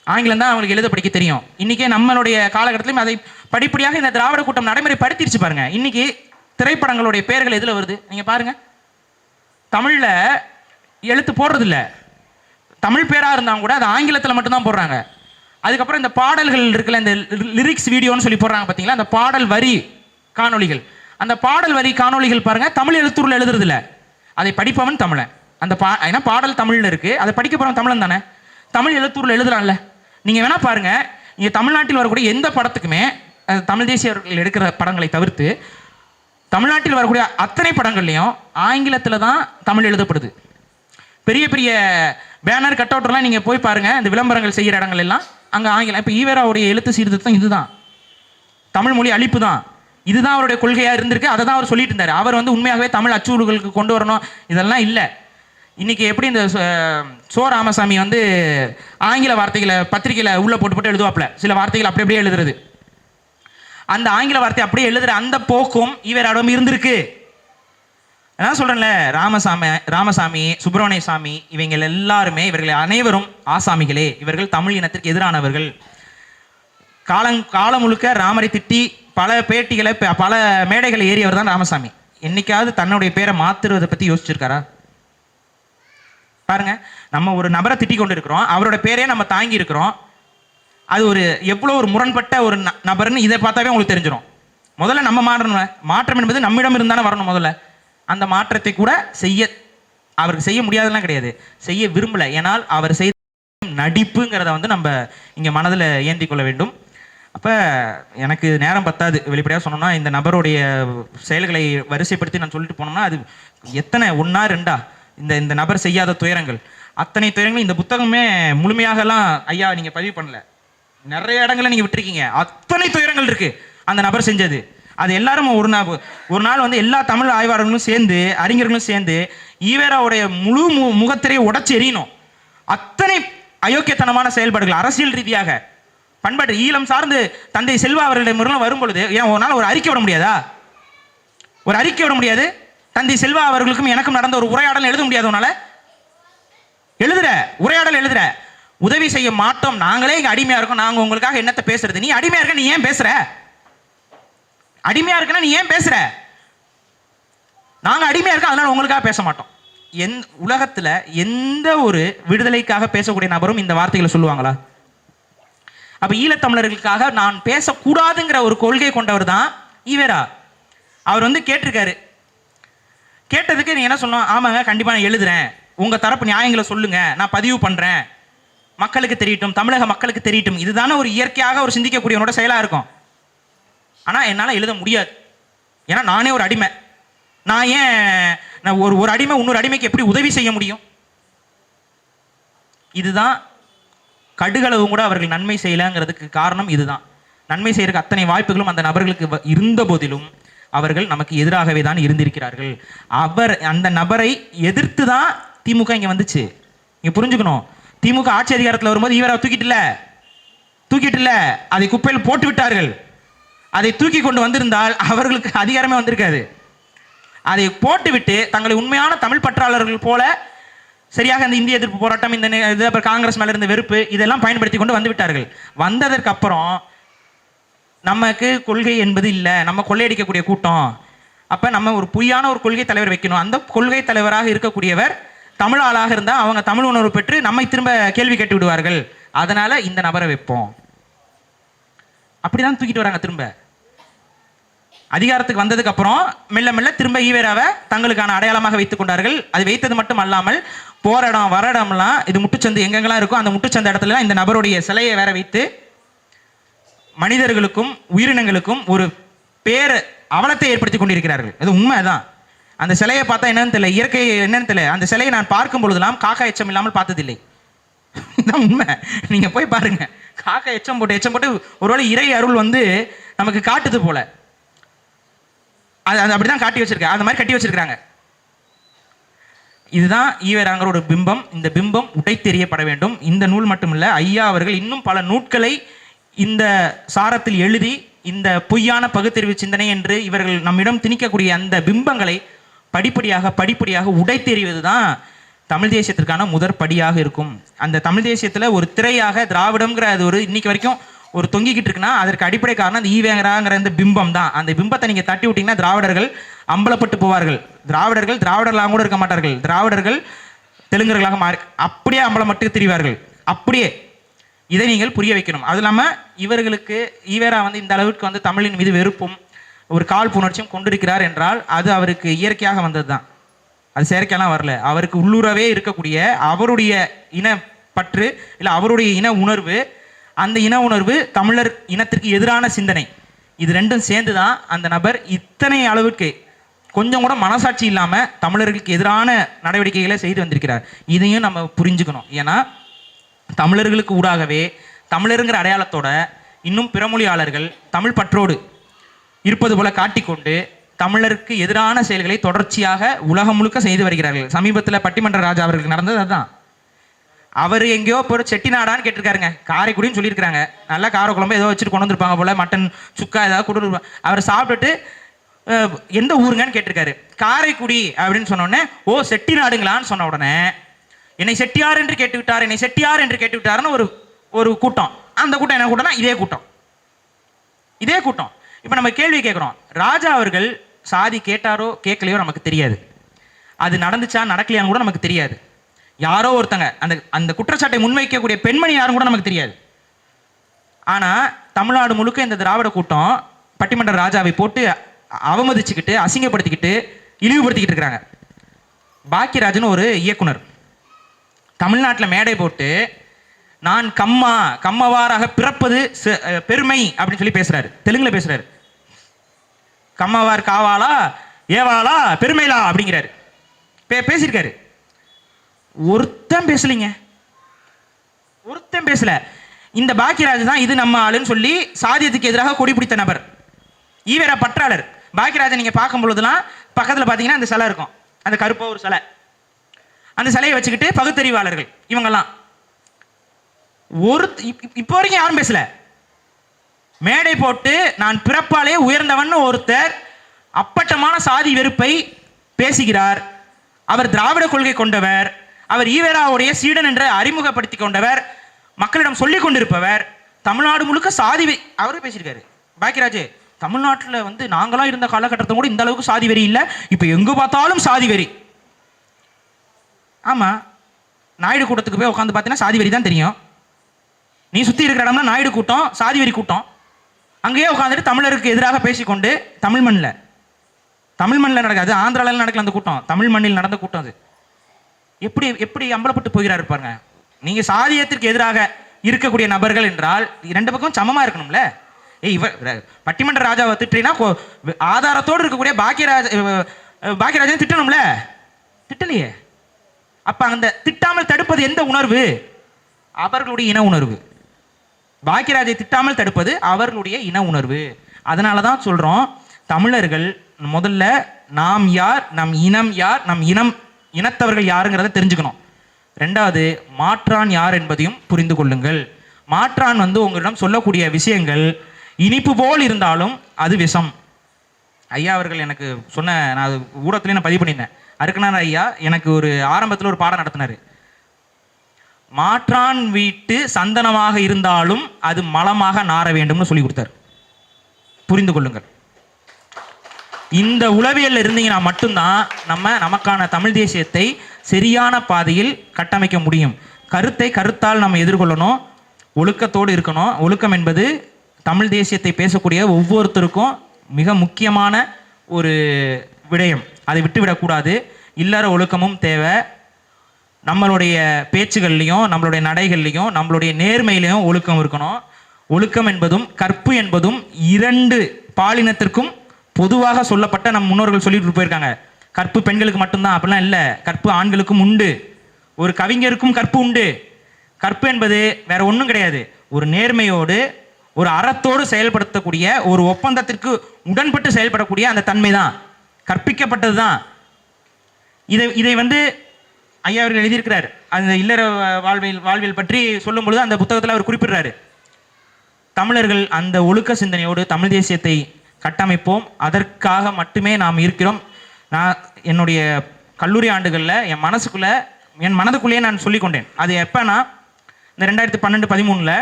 ஆங்கிலம் தான் அவங்களுக்கு எழுத படிக்க தெரியும். இன்றைக்கே நம்மளுடைய காலகட்டத்திலும் அதை படிப்படியாக இந்த திராவிட கூட்டம் நடைமுறைப்படுத்திடுச்சு பாருங்க. இன்னைக்கு திரைப்படங்களுடைய பெயர்கள் எதில் வருது நீங்கள் பாருங்க. தமிழில் எழுத்து போடுறதில்ல. தமிழ் பேராக இருந்தாங்க கூட அது ஆங்கிலத்தில் மட்டும்தான் போடுறாங்க. அதுக்கப்புறம் இந்த பாடல்கள் இருக்குல்ல, இந்த லிரிக்ஸ் வீடியோன்னு சொல்லி போடுறாங்க பார்த்தீங்களா, அந்த பாடல் வரி காணொலிகள். அந்த பாடல் வரி காணொலிகள் பாருங்க தமிழ் எழுத்தூரில் எழுதுறதில்ல. அதை படிப்பவன் தமிழன். அந்த ஏன்னா பாடல் தமிழில் இருக்கு, அதை படிக்க போகிறவன் தமிழன் தானே. தமிழ் எழுத்தூரில் எழுதுறான்ல. நீங்கள் வேணா பாருங்க, இங்கே தமிழ்நாட்டில் வரக்கூடிய எந்த படத்துக்குமே தமிழ் தேசியர்கள் எடுக்கிற படங்களை தவிர்த்து தமிழ்நாட்டில் வரக்கூடிய அத்தனை படங்கள்லையும் ஆங்கிலத்தில் தான் தமிழ் எழுதப்படுது. பெரிய பெரிய பேனர் கட் அவுட்லாம் நீங்கள் போய் பாருங்கள், இந்த விளம்பரங்கள் செய்கிற இடங்கள் எல்லாம் அங்கே ஆங்கிலம். இப்போ ஈவேராவுடைய எழுத்து சீர்திருத்தம் இதுதான். தமிழ் மொழி அழிப்பு தான், இதுதான் அவருடைய கொள்கையாக இருந்திருக்கு. அதை தான் அவர் சொல்லிட்டு இருந்தார். அவர் வந்து உண்மையாகவே தமிழ் அச்சூடுகளுக்கு கொண்டு வரணும் இதெல்லாம் இல்லை. இன்றைக்கி எப்படி இந்த சோ ராமசாமி வந்து ஆங்கில வார்த்தைகளை பத்திரிகையில் உள்ளே போட்டு போட்டு எழுதுவாப்புல, சில வார்த்தைகள் அப்படி அப்படியே எழுதுறது. அந்த ஆங்கில வார்த்தை அப்படியே எழுதுற அந்த போக்கும் ஈவேராவிடம் இருந்திருக்கு. நான் சொல்கிறேன்ல, ராமசாமி, சுப்பிரமணிய சாமி, இவங்க எல்லாருமே, இவர்கள் அனைவரும் ஆசாமிகளே. இவர்கள் தமிழ் இனத்திற்கு எதிரானவர்கள். காலம் முழுக்க ராமரை திட்டி பல பேட்டிகளை பல மேடைகளை ஏறியவர் தான் ராமசாமி. என்னைக்காவது தன்னுடைய பேரை மாற்றுவதை பற்றி யோசிச்சிருக்காரா பாருங்க. நம்ம ஒரு நபரை திட்டி கொண்டு இருக்கிறோம், அவரோட பேரே நம்ம தாங்கி இருக்கிறோம். அது ஒரு எவ்வளோ ஒரு முரண்பட்ட ஒரு நபர்னு இதை பார்த்தாவே உங்களுக்கு தெரிஞ்சிடும். முதல்ல நம்ம மாற்றம் என்பது நம்மிடம் இருந்தானே வரணும். முதல்ல அந்த மாற்றத்தை கூட அவருக்கு செய்ய முடியாதுலாம் கிடையாது, செய்ய விரும்பலை. ஏன்னால் அவர் செய்த நடிப்புங்கிறத வந்து நம்ம இங்கே மனதில் ஏந்தி கொள்ள வேண்டும். அப்போ எனக்கு நேரம் பத்தாது வெளிப்படையாக சொன்னோம்னா. இந்த நபருடைய செயல்களை வரிசைப்படுத்தி நான் சொல்லிட்டு போனோம்னா அது எத்தனை ஒன்றா ரெண்டா இந்த நபர் செய்யாத துயரங்கள், அத்தனை துயரங்களும் இந்த புத்தகமே முழுமையாகலாம் ஐயா நீங்கள் பதிவு பண்ணல. நிறைய இடங்களை நீங்கள் விட்டுருக்கீங்க. அத்தனை துயரங்கள் இருக்குது அந்த நபர் செஞ்சது. அது எல்லாரும் ஒரு நாள் வந்து எல்லா தமிழ் ஆய்வாளர்களும் சேர்ந்து, அறிஞர்களும் சேர்ந்து ஈவேராவுடைய முழு முகத்திரையை உடைச்சி எறியணும். அத்தனை அயோக்கியத்தனமான செயல்பாடுகள் அரசியல் ரீதியாக, பண்பாட்டு ஈழம் சார்ந்து தந்தை செல்வா அவர்களிடம் வரும் பொழுது ஏன் ஒரு நாள் ஒரு அறிக்கை விட முடியாதா? ஒரு அறிக்கை விட முடியாது? தந்தை செல்வா அவர்களுக்கும் எனக்கும் நடந்த ஒரு உரையாடல் எழுத முடியாது உன்னால? எழுதுற உரையாடல் எழுதுற. உதவி செய்ய மாட்டோம், நாங்களே இங்க அடிமையா இருக்கோம், நாங்க உங்களுக்காக என்னத்தை பேசுறது? நீ அடிமையா இருக்க, நீ ஏன் பேசுற? அடிமையா இருக்கனா நீ ஏன் பேசுற? நாங்க அடிமையா இருக்க, அதனால உங்களுக்காக பேச மாட்டோம். உலகத்துல எந்த ஒரு விடுதலைக்காக பேசக்கூடிய நபரும் இந்த வார்த்தைகளை சொல்லுவாங்களா? அப்ப ஈழத்தமிழர்களுக்காக நான் பேசக்கூடாதுங்கிற ஒரு கொள்கை கொண்டவர் தான் ஈவேரா. அவர் வந்து கேட்டிருக்காரு. கேட்டதுக்கு நீ என்ன சொன்னோம்? ஆமாங்க, கண்டிப்பா நான் எழுதுறேன், உங்க தரப்பு நியாயங்களை சொல்லுங்க, நான் பதிவு பண்றேன், மக்களுக்கு தெரியட்டும், தமிழக மக்களுக்கு தெரியட்டும். இதுதானே ஒரு இயற்கையாக ஒரு சிந்திக்கக்கூடியவனோட செயலா இருக்கும். ஆனா என்னால எழுத முடியாது, ஏன்னா நானே ஒரு அடிமை. நான் ஒரு அடிமை இன்னொரு அடிமைக்கு எப்படி உதவி செய்ய முடியும்? இதுதான் கடுகளவு கூட அவர்கள் நன்மை செய்யலங்கிறதுக்கு காரணம் இதுதான். நன்மை செய்யறதுக்கு அத்தனை வாய்ப்புகளும் அந்த நபர்களுக்கு இருந்த போதிலும் அவர்கள் நமக்கு எதிராகவே தான் இருந்திருக்கிறார்கள். அந்த நபரை எதிர்த்து தான் திமுக இங்க வந்துச்சு. இங்க புரிஞ்சுக்கணும். திமுக ஆட்சி அதிகாரத்தில் வரும்போது ஈவேரா தூக்கிட்டு அதை குப்பையில் போட்டு விட்டார்கள். அதை தூக்கி கொண்டு வந்திருந்தால் அவர்களுக்கு அதிகாரமே வந்திருக்காது. அதை போட்டுவிட்டு தங்களை உண்மையான தமிழ் பற்றாளர்கள் போல சரியாக இந்த இந்திய எதிர்ப்பு போராட்டம், இந்த காங்கிரஸ் மேல இருந்த வெறுப்பு, இதெல்லாம் பயன்படுத்தி கொண்டு வந்து விட்டார்கள். வந்ததற்கு அப்புறம் நமக்கு கொள்கை என்பது இல்லை, நம்ம கொள்ளையடிக்கக்கூடிய கூட்டம். அப்போ நம்ம ஒரு பொய்யான ஒரு கொள்கை தலைவர் வைக்கணும். அந்த கொள்கை தலைவராக இருக்கக்கூடியவர் தமிழ் ஆளாக இருந்தால் அவங்க தமிழ் உணர்வு பெற்று நம்மை திரும்ப கேள்வி கேட்டு விடுவார்கள். அதனால இந்த நபரை வைப்போம். அப்படிதான் தூக்கிட்டு வராங்க. திரும்ப அதிகாரத்துக்கு வந்ததுக்கு அப்புறம் மெல்ல மெல்ல திரும்ப ஈவேராவை தங்களுக்கான அடையாளமாக வைத்துக் கொண்டார்கள். அது வைத்தது மட்டும் அல்லாமல் போற இடம் வர இடம்லாம் இது முட்டுச்சந்து எங்கெங்கெல்லாம் இருக்கும் அந்த முட்டுச்சந்த இடத்துல இந்த நபருடைய சிலையை வேற வைத்து மனிதர்களுக்கும் உயிரினங்களுக்கும் ஒரு பேர அவலத்தை ஏற்படுத்தி கொண்டிருக்கிறார்கள். அது உண்மைதான். அந்த சிலையை பார்த்தா என்னன்னு தெரியல, இயற்கை என்னன்னு தெரியல. அந்த சிலையை நான் பார்க்கும் பொழுதெல்லாம் காக்கா எச்சம் இல்லாமல் பார்த்ததில்லை. இதான் உண்மை. நீங்க போய் பாருங்க, காக்கா எச்சம் போட்டு ஒருவேளை இறை அருள் வந்து நமக்கு காட்டுது போல. அது அப்படிதான் காட்டி வச்சிருக்க, அந்த மாதிரி கட்டி வச்சிருக்காங்க. இதுதான் ஈவேராங்கிற ஒரு பிம்பம். இந்த பிம்பம் உடைத்தெறியப்பட வேண்டும். இந்த நூல் மட்டுமில்ல, ஐயா அவர்கள் இன்னும் பல நூட்களை இந்த சாரத்தில் எழுதி இந்த பொய்யான பகுத்தறிவு சிந்தனை என்று இவர்கள் நம்மிடம் திணிக்கக்கூடிய அந்த பிம்பங்களை படிப்படியாக உடைத்தெறிவது தான் தமிழ் தேசியத்திற்கான முதற் படியாக இருக்கும். அந்த தமிழ் தேசியத்தில் ஒரு திரையாக திராவிடம்ங்கிற அது ஒரு இன்னைக்கு வரைக்கும் ஒரு தொங்கிக்கிட்டு இருக்குன்னா அதற்கு அடிப்படை காரணம் அந்த ஈவேராங்கிற அந்த பிம்பம் தான். அந்த பிம்பத்தை நீங்கள் தட்டி விட்டீங்கன்னா திராவிடர்கள் அம்பலப்பட்டு போவார்கள். திராவிடர்களாக கூட இருக்க மாட்டார்கள். திராவிடர்கள் தெலுங்கர்களாக மாறி அப்படியே அம்பலப்பட்டு திரிவார்கள். அப்படியே இதை நீங்கள் புரிய வைக்கணும். அது இல்லாமல் இவர்களுக்கு ஈவேரா வந்து இந்த அளவுக்கு வந்து தமிழின் மீது வெறுப்பும் ஒரு காழ்ப்புணர்ச்சியும் கொண்டிருக்கிறார் என்றால் அது அவருக்கு இயற்கையாக வந்தது தான். அது செயற்கையெல்லாம் வரல. அவருக்கு உள்ளூரவே இருக்கக்கூடிய அவருடைய இனப்பற்று இல்லை அவருடைய இன உணர்வு, அந்த இன உணர்வு தமிழர் இனத்திற்கு எதிரான சிந்தனை, இது ரெண்டும் சேர்ந்து தான் அந்த நபர் இத்தனை அளவுக்கு கொஞ்சம் கூட மனசாட்சி இல்லாமல் தமிழர்களுக்கு எதிரான நடவடிக்கைகளை செய்து வந்திருக்கிறார். இதையும் நம்ம புரிஞ்சுக்கணும். ஏன்னா தமிழர்களுக்கு ஊடாகவே தமிழருங்கிற அடையாளத்தோட இன்னும் பிறமொழியாளர்கள் தமிழ் பற்றோடு இருப்பது போல காட்டிக்கொண்டு தமிழருக்கு எதிரான செயல்களை தொடர்ச்சியாக உலகம் முழுக்க செய்து வருகிறார்கள். சமீபத்தில் பட்டிமன்ற ராஜா அவர்களுக்கு நடந்தது அதுதான். அவர் எங்கேயோ போய் செட்டிநாடான்னு கேட்டிருக்காருங்க. காரைக்குடின்னு சொல்லியிருக்காங்க. நல்லா கார குழம்பு ஏதோ வச்சுட்டு கொண்டு வந்திருப்பாங்க போல, மட்டன் சுக்கா ஏதாவது கொண்டு அவர் சாப்பிட்டுட்டு எந்த ஊருங்கன்னு கேட்டிருக்காரு. காரைக்குடி அப்படின்னு சொன்னோடனே ஓ செட்டிநாடுங்களான்னு சொன்ன உடனே என்னை செட்டியார் என்று கேட்டுவிட்டார், என்னை செட்டியார் என்று கேட்டுவிட்டாருன்னு ஒரு கூட்டம். அந்த கூட்டம் என்ன கூட்டம்னா இதே கூட்டம். இப்போ நம்ம கேள்வி கேட்குறோம், ராஜா அவர்கள் சாதி கேட்டாரோ கேட்கலையோ நமக்கு தெரியாது. அது நடந்துச்சா நடக்கலையான்னு கூட நமக்கு தெரியாது. யாரோ ஒருத்தங்க அந்த குற்றச்சாட்டை முன்வைக்கக்கூடிய பெண்மணி யாரும் கூட நமக்கு தெரியாது. ஆனால் தமிழ்நாடு முழுக்க இந்த திராவிட கூட்டம் பட்டிமன்ற ராஜாவை போட்டு அவமதிச்சுக்கிட்டு அசிங்கப்படுத்திக்கிட்டு இழிவுபடுத்திக்கிட்டு இருக்கிறாங்க. பாக்கியராஜன் ஒரு இயக்குனர் தமிழ்நாட்டில் மேடை போட்டு நான் கம்மவாராக பிறப்பது பெருமை அப்படின்னு சொல்லி பேசுறாரு. தெலுங்குல பேசுறாரு. கம்மவார் காவாலா ஏவாலா பெருமைலா அப்படிங்கிறாரு. பேசியிருக்காரு. ஒருத்தன் பேசல. இந்த பாக்கியராஜ் தான் இது நம்ம ஆளுன்னு சொல்லி சாதியத்துக்கு எதிராக கொடி பிடித்த நபர். ஈவேரா பற்றாளர். பாக்கியராஜன் நீங்க பார்க்கும் பொழுதுலாம் பக்கத்தில் பார்த்தீங்கன்னா அந்த சிலை இருக்கும், அந்த கருப்பா ஒரு சிலை. அந்த சிலையை வச்சுக்கிட்டு பகுத்தறிவாளர்கள் இவங்கெல்லாம் இப்போ வரைக்கும் யாரும் பேசல. மேடை போட்டு நான் பிறப்பாலே உயர்ந்தவன் ஒருத்தர் அப்பட்டமான சாதி வெறுப்பை பேசுகிறார். அவர் திராவிட கொள்கை கொண்டவர், அவர் ஈவேராவுடைய சீடன் என்று அறிமுகப்படுத்தி கொண்டவர், மக்களிடம் சொல்லிக் கொண்டிருப்பவர், தமிழ்நாடு முழுக்க சாதி அவரே பேசியிருக்காரு. பாக்கியராஜ் தமிழ்நாட்டில் வந்து நாங்களாம் இருந்த காலகட்டத்தை கூட இந்த அளவுக்கு சாதி வெறி இல்லை, இப்போ எங்கே பார்த்தாலும் சாதி வெறி. ஆமாம், நாயுடு கூட்டத்துக்கு போய் உட்காந்து பார்த்தீங்கன்னா சாதி வெறி தான் தெரியும். நீ சுற்றி இருக்கிற இடம்னா நாயுடு கூட்டம், சாதி வெறி கூட்டம். அங்கேயே உட்காந்துட்டு தமிழருக்கு எதிராக பேசிக்கொண்டு தமிழ் மண்ணில் நடக்காது, ஆந்திராவில் நடக்கல அந்த கூட்டம், தமிழ் மண்ணில் நடந்த கூட்டம். அது எப்படி அம்பலப்பட்டு போகிறாரு பாருங்க. நீங்கள் சாதியத்திற்கு எதிராக இருக்கக்கூடிய நபர்கள் என்றால் ரெண்டு பக்கம் சமமாக இருக்கணும்ல. பட்டிமன்ற ராஜாவை திட்டினா ஆதாரத்தோடு இருக்கக்கூடிய பாக்கியராஜன் திட்டணும்ல, திட்டலையே. அப்ப அந்த திட்டாமல் தடுப்பது எந்த உணர்வு? அவர்களுடைய இன உணர்வு. பாக்கியராஜை திட்டாமல் தடுப்பது அவர்களுடைய இன உணர்வு. அதனால தான் சொல்றோம், தமிழர்கள் முதல்ல நாம் யார், நம் இனம் யார், நம் இனத்தவர்கள் யாருங்கிறத தெரிஞ்சுக்கணும். ரெண்டாவது, மாற்றான் யார் என்பதையும் புரிந்து கொள்ளுங்கள். மாற்றான் வந்து உங்களிடம் சொல்லக்கூடிய விஷயங்கள் இனிப்பு போல் இருந்தாலும் அது விஷம். ஐயா அவர்கள் எனக்கு சொன்ன, நான் அது ஊடகத்திலே நான் பதிவு பண்ணியிருந்தேன். அருக்கனார் ஐயா எனக்கு ஒரு ஆரம்பத்தில் ஒரு பாடம் நடத்தினார். மாற்றான் வீட்டு சந்தனமாக இருந்தாலும் அது மலமாக நார வேண்டும்னு சொல்லி கொடுத்தார். புரிந்து கொள்ளுங்கள். இந்த உளவியல் இருந்தீங்கன்னா மட்டும்தான் நமக்கான தமிழ் தேசியத்தை சரியான பாதையில் கட்டமைக்க முடியும். கருத்தை கருத்தால் நம்ம எதிர்கொள்ளணும், ஒழுக்கத்தோடு இருக்கணும். ஒழுக்கம் என்பது தமிழ் தேசியத்தை பேசக்கூடிய ஒவ்வொருத்தருக்கும் மிக முக்கியமான ஒரு விடயம். அதை விட்டுவிடக்கூடாது. இல்லற ஒழுக்கமும் தேவை. நம்மளுடைய பேச்சுகள்லையும் நம்மளுடைய நடைகள்லையும் நம்மளுடைய நேர்மையிலையும் ஒழுக்கம் இருக்கணும். ஒழுக்கம் என்பதும் கற்பு என்பதும் இரண்டு பாலினத்திற்கும் பொதுவாக சொல்லப்பட்ட நம் முன்னோர்கள் சொல்லிட்டு போயிருக்காங்க. கற்பு பெண்களுக்கு மட்டும்தான் அப்படிலாம் இல்லை, கற்பு ஆண்களுக்கும் உண்டு. ஒரு கவிஞருக்கும் கற்பு உண்டு. கற்பு என்பது வேற ஒன்றும் கிடையாது, ஒரு நேர்மையோடு ஒரு அறத்தோடு செயல்படுத்தக்கூடிய, ஒரு ஒப்பந்தத்திற்கு உடன்பட்டு செயல்படக்கூடிய அந்த தன்மை தான் கற்பிக்கப்பட்டது தான். இதை ஐயா அவர்கள் எழுதியிருக்கிறார். அந்த இல்லற வாழ்வியல் பற்றி சொல்லும் பொழுது அந்த புத்தகத்தில் அவர் குறிப்பிடுறாரு, தமிழர்கள் அந்த ஒழுக்க சிந்தனையோடு தமிழ் தேசியத்தை கட்டமைப்போம், அதற்காக மட்டுமே நாம் இருக்கிறோம். நான் என்னுடைய கல்லூரி ஆண்டுகளில் என் மனதுக்குள்ளேயே நான் சொல்லிக்கொண்டேன். அது எப்போனா இந்த 2012-13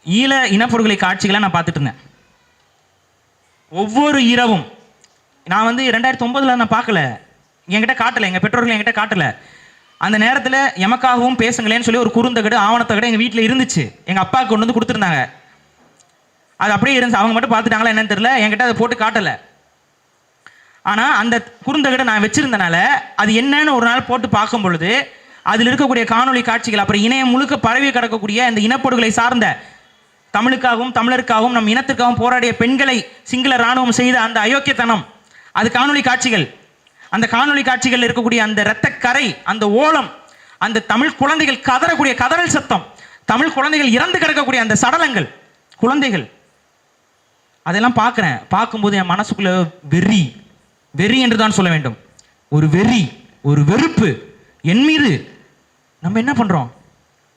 ஈழ இனப்படுகொலை காட்சிகளை நான் பார்த்துட்டு இருந்தேன். ஒவ்வொரு இரவும் நான் 2009 நான் பார்க்கல, என்கிட்ட காட்டலை, எங்கள் பெற்றோர்கள் என்கிட்ட காட்டலை. அந்த நேரத்தில் எமக்காகவும் பேசுங்களேன்னு சொல்லி ஒரு குறுந்தகடு ஆவணத்தகடு எங்கள் வீட்டில் இருந்துச்சு. எங்கள் அப்பாவுக்கு கொண்டு வந்து கொடுத்துருந்தாங்க. அது அப்படியே இருந்துச்சு. அவங்க மட்டும் பார்த்துட்டாங்களா என்னன்னு தெரியல, என்கிட்ட அதை போட்டு காட்டலை. ஆனால் அந்த குறுந்தகடை நான் வச்சிருந்தனால அது என்னன்னு ஒரு நாள் போட்டு பார்க்கும் பொழுது அதில் இருக்கக்கூடிய காணொலி காட்சிகள், அப்புறம் இணையம் முழுக்க பரவி கிடக்கக்கூடிய இந்த இனப்படுகொலை சார்ந்த தமிழுக்காகவும் தமிழருக்காகவும் நம் இனத்திற்காகவும் போராடிய பெண்களை சிங்கள இராணுவம் செய்த அந்த அயோக்கியத்தனம், அது காணொலி காட்சிகள். அந்த காணொலி காட்சிகள் இருக்கக்கூடிய அந்த இரத்தக்கரை, அந்த ஓலம், அந்த தமிழ் குழந்தைகள் கதறக்கூடிய கதறல் சத்தம், தமிழ் குழந்தைகள் இறந்து கிடக்கக்கூடிய அந்த சடலங்கள், குழந்தைகள், அதெல்லாம் பார்க்கும்போது என் மனசுக்குள்ள வெறி என்று தான் சொல்ல வேண்டும். ஒரு வெறி, ஒரு வெறுப்பு என் மீது. நம்ம என்ன பண்றோம்?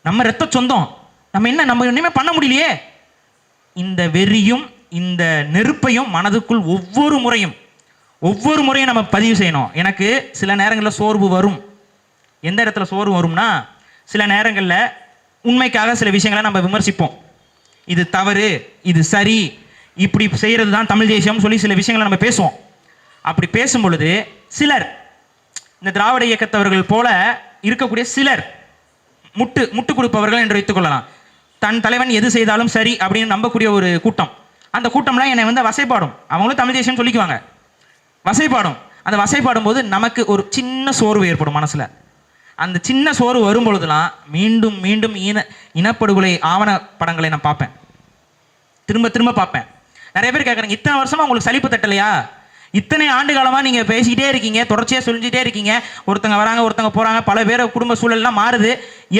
நம்ம இரத்த சொந்தம், நம்ம இனிமே பண்ண முடியலையே. இந்த வெறியும் இந்த நெருப்பையும் மனதுக்குள் ஒவ்வொரு முறையும் நம்ம பதிவு செய்யணும். எனக்கு சில நேரங்களில் சோர்வு வரும். எந்த இடத்துல சோர்வு வரும்னா, சில நேரங்களில் உண்மைக்காக சில விஷயங்களை நம்ம விமர்சிப்போம். இது தவறு, இது சரி, இப்படி செய்கிறது தான் தமிழ் தேசியம் சொல்லி சில விஷயங்களை நம்ம பேசுவோம். அப்படி பேசும் பொழுது சிலர், இந்த திராவிட இயக்கத்தவர்கள் போல இருக்கக்கூடிய சிலர், முட்டு கொடுப்பவர்கள் என்று வைத்துக் கொள்ளலாம், தன் தலைவன் எது செய்தாலும் சரி அப்படின்னு நம்பக்கூடிய ஒரு கூட்டம். அந்த கூட்டம்லாம் என்னை வசைப்பாடும். அவங்களும் தமிழ் தேசியம் சொல்லிக்குவாங்க, வசைப்பாடும். அந்த வசைப்பாடும் போது நமக்கு ஒரு சின்ன சோர்வு ஏற்படும் மனசுல. அந்த சின்ன சோர்வு வரும் பொழுதுலாம் மீண்டும் மீண்டும் இனப்படுகொலை ஆவண படங்களை நான் பார்ப்பேன், திரும்ப பார்ப்பேன். நிறைய பேர் கேட்குறாங்க, இத்தனை வருஷமா உங்களுக்கு சலிப்பு தட்டலையா? இத்தனை ஆண்டு காலமாக நீங்கள் பேசிக்கிட்டே இருக்கீங்க, தொடர்ச்சியாக சொல்லிக்கிட்டே இருக்கீங்க, ஒருத்தங்க வராங்க ஒருத்தங்க போகிறாங்க, பல பேர் குடும்ப சூழல்லாம் மாறுது.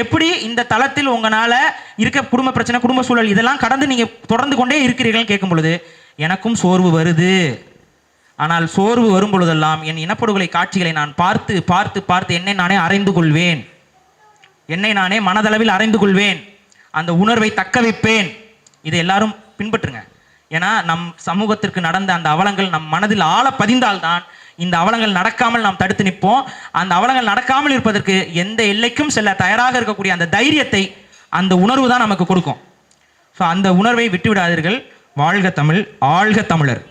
எப்படி இந்த தளத்தில் உங்களால் இருக்க குடும்ப பிரச்சனை, குடும்ப சூழல் இதெல்லாம் கடந்து நீங்கள் தொடர்ந்து கொண்டே இருக்கிறீர்கள்னு கேட்கும் பொழுது எனக்கும் சோர்வு வருது. ஆனால் சோர்வு வரும் பொழுதெல்லாம் என் இனப்படுகொலை காட்சிகளை நான் பார்த்து பார்த்து பார்த்து என்னை நானே அறைந்து கொள்வேன், என்னை நானே மனதளவில் அறைந்து கொள்வேன், அந்த உணர்வை தக்க வைப்பேன். இதை எல்லாரும் பின்பற்றுங்க. ஏன்னா நம் சமூகத்திற்கு நடந்த அந்த அவலங்கள் நம் மனதில் ஆழ பதிந்தால்தான் இந்த அவலங்கள் நடக்காமல் நாம் தடுத்து நிற்போம். அந்த அவலங்கள் நடக்காமல் இருப்பதற்கு எந்த எல்லைக்கும் செல்ல தயாராக இருக்கக்கூடிய அந்த தைரியத்தை, அந்த உணர்வு தான் நமக்கு கொடுக்கும். ஸோ அந்த உணர்வை விட்டுவிடாதீர்கள். வாழ்க தமிழ், ஆழ்க தமிழர்.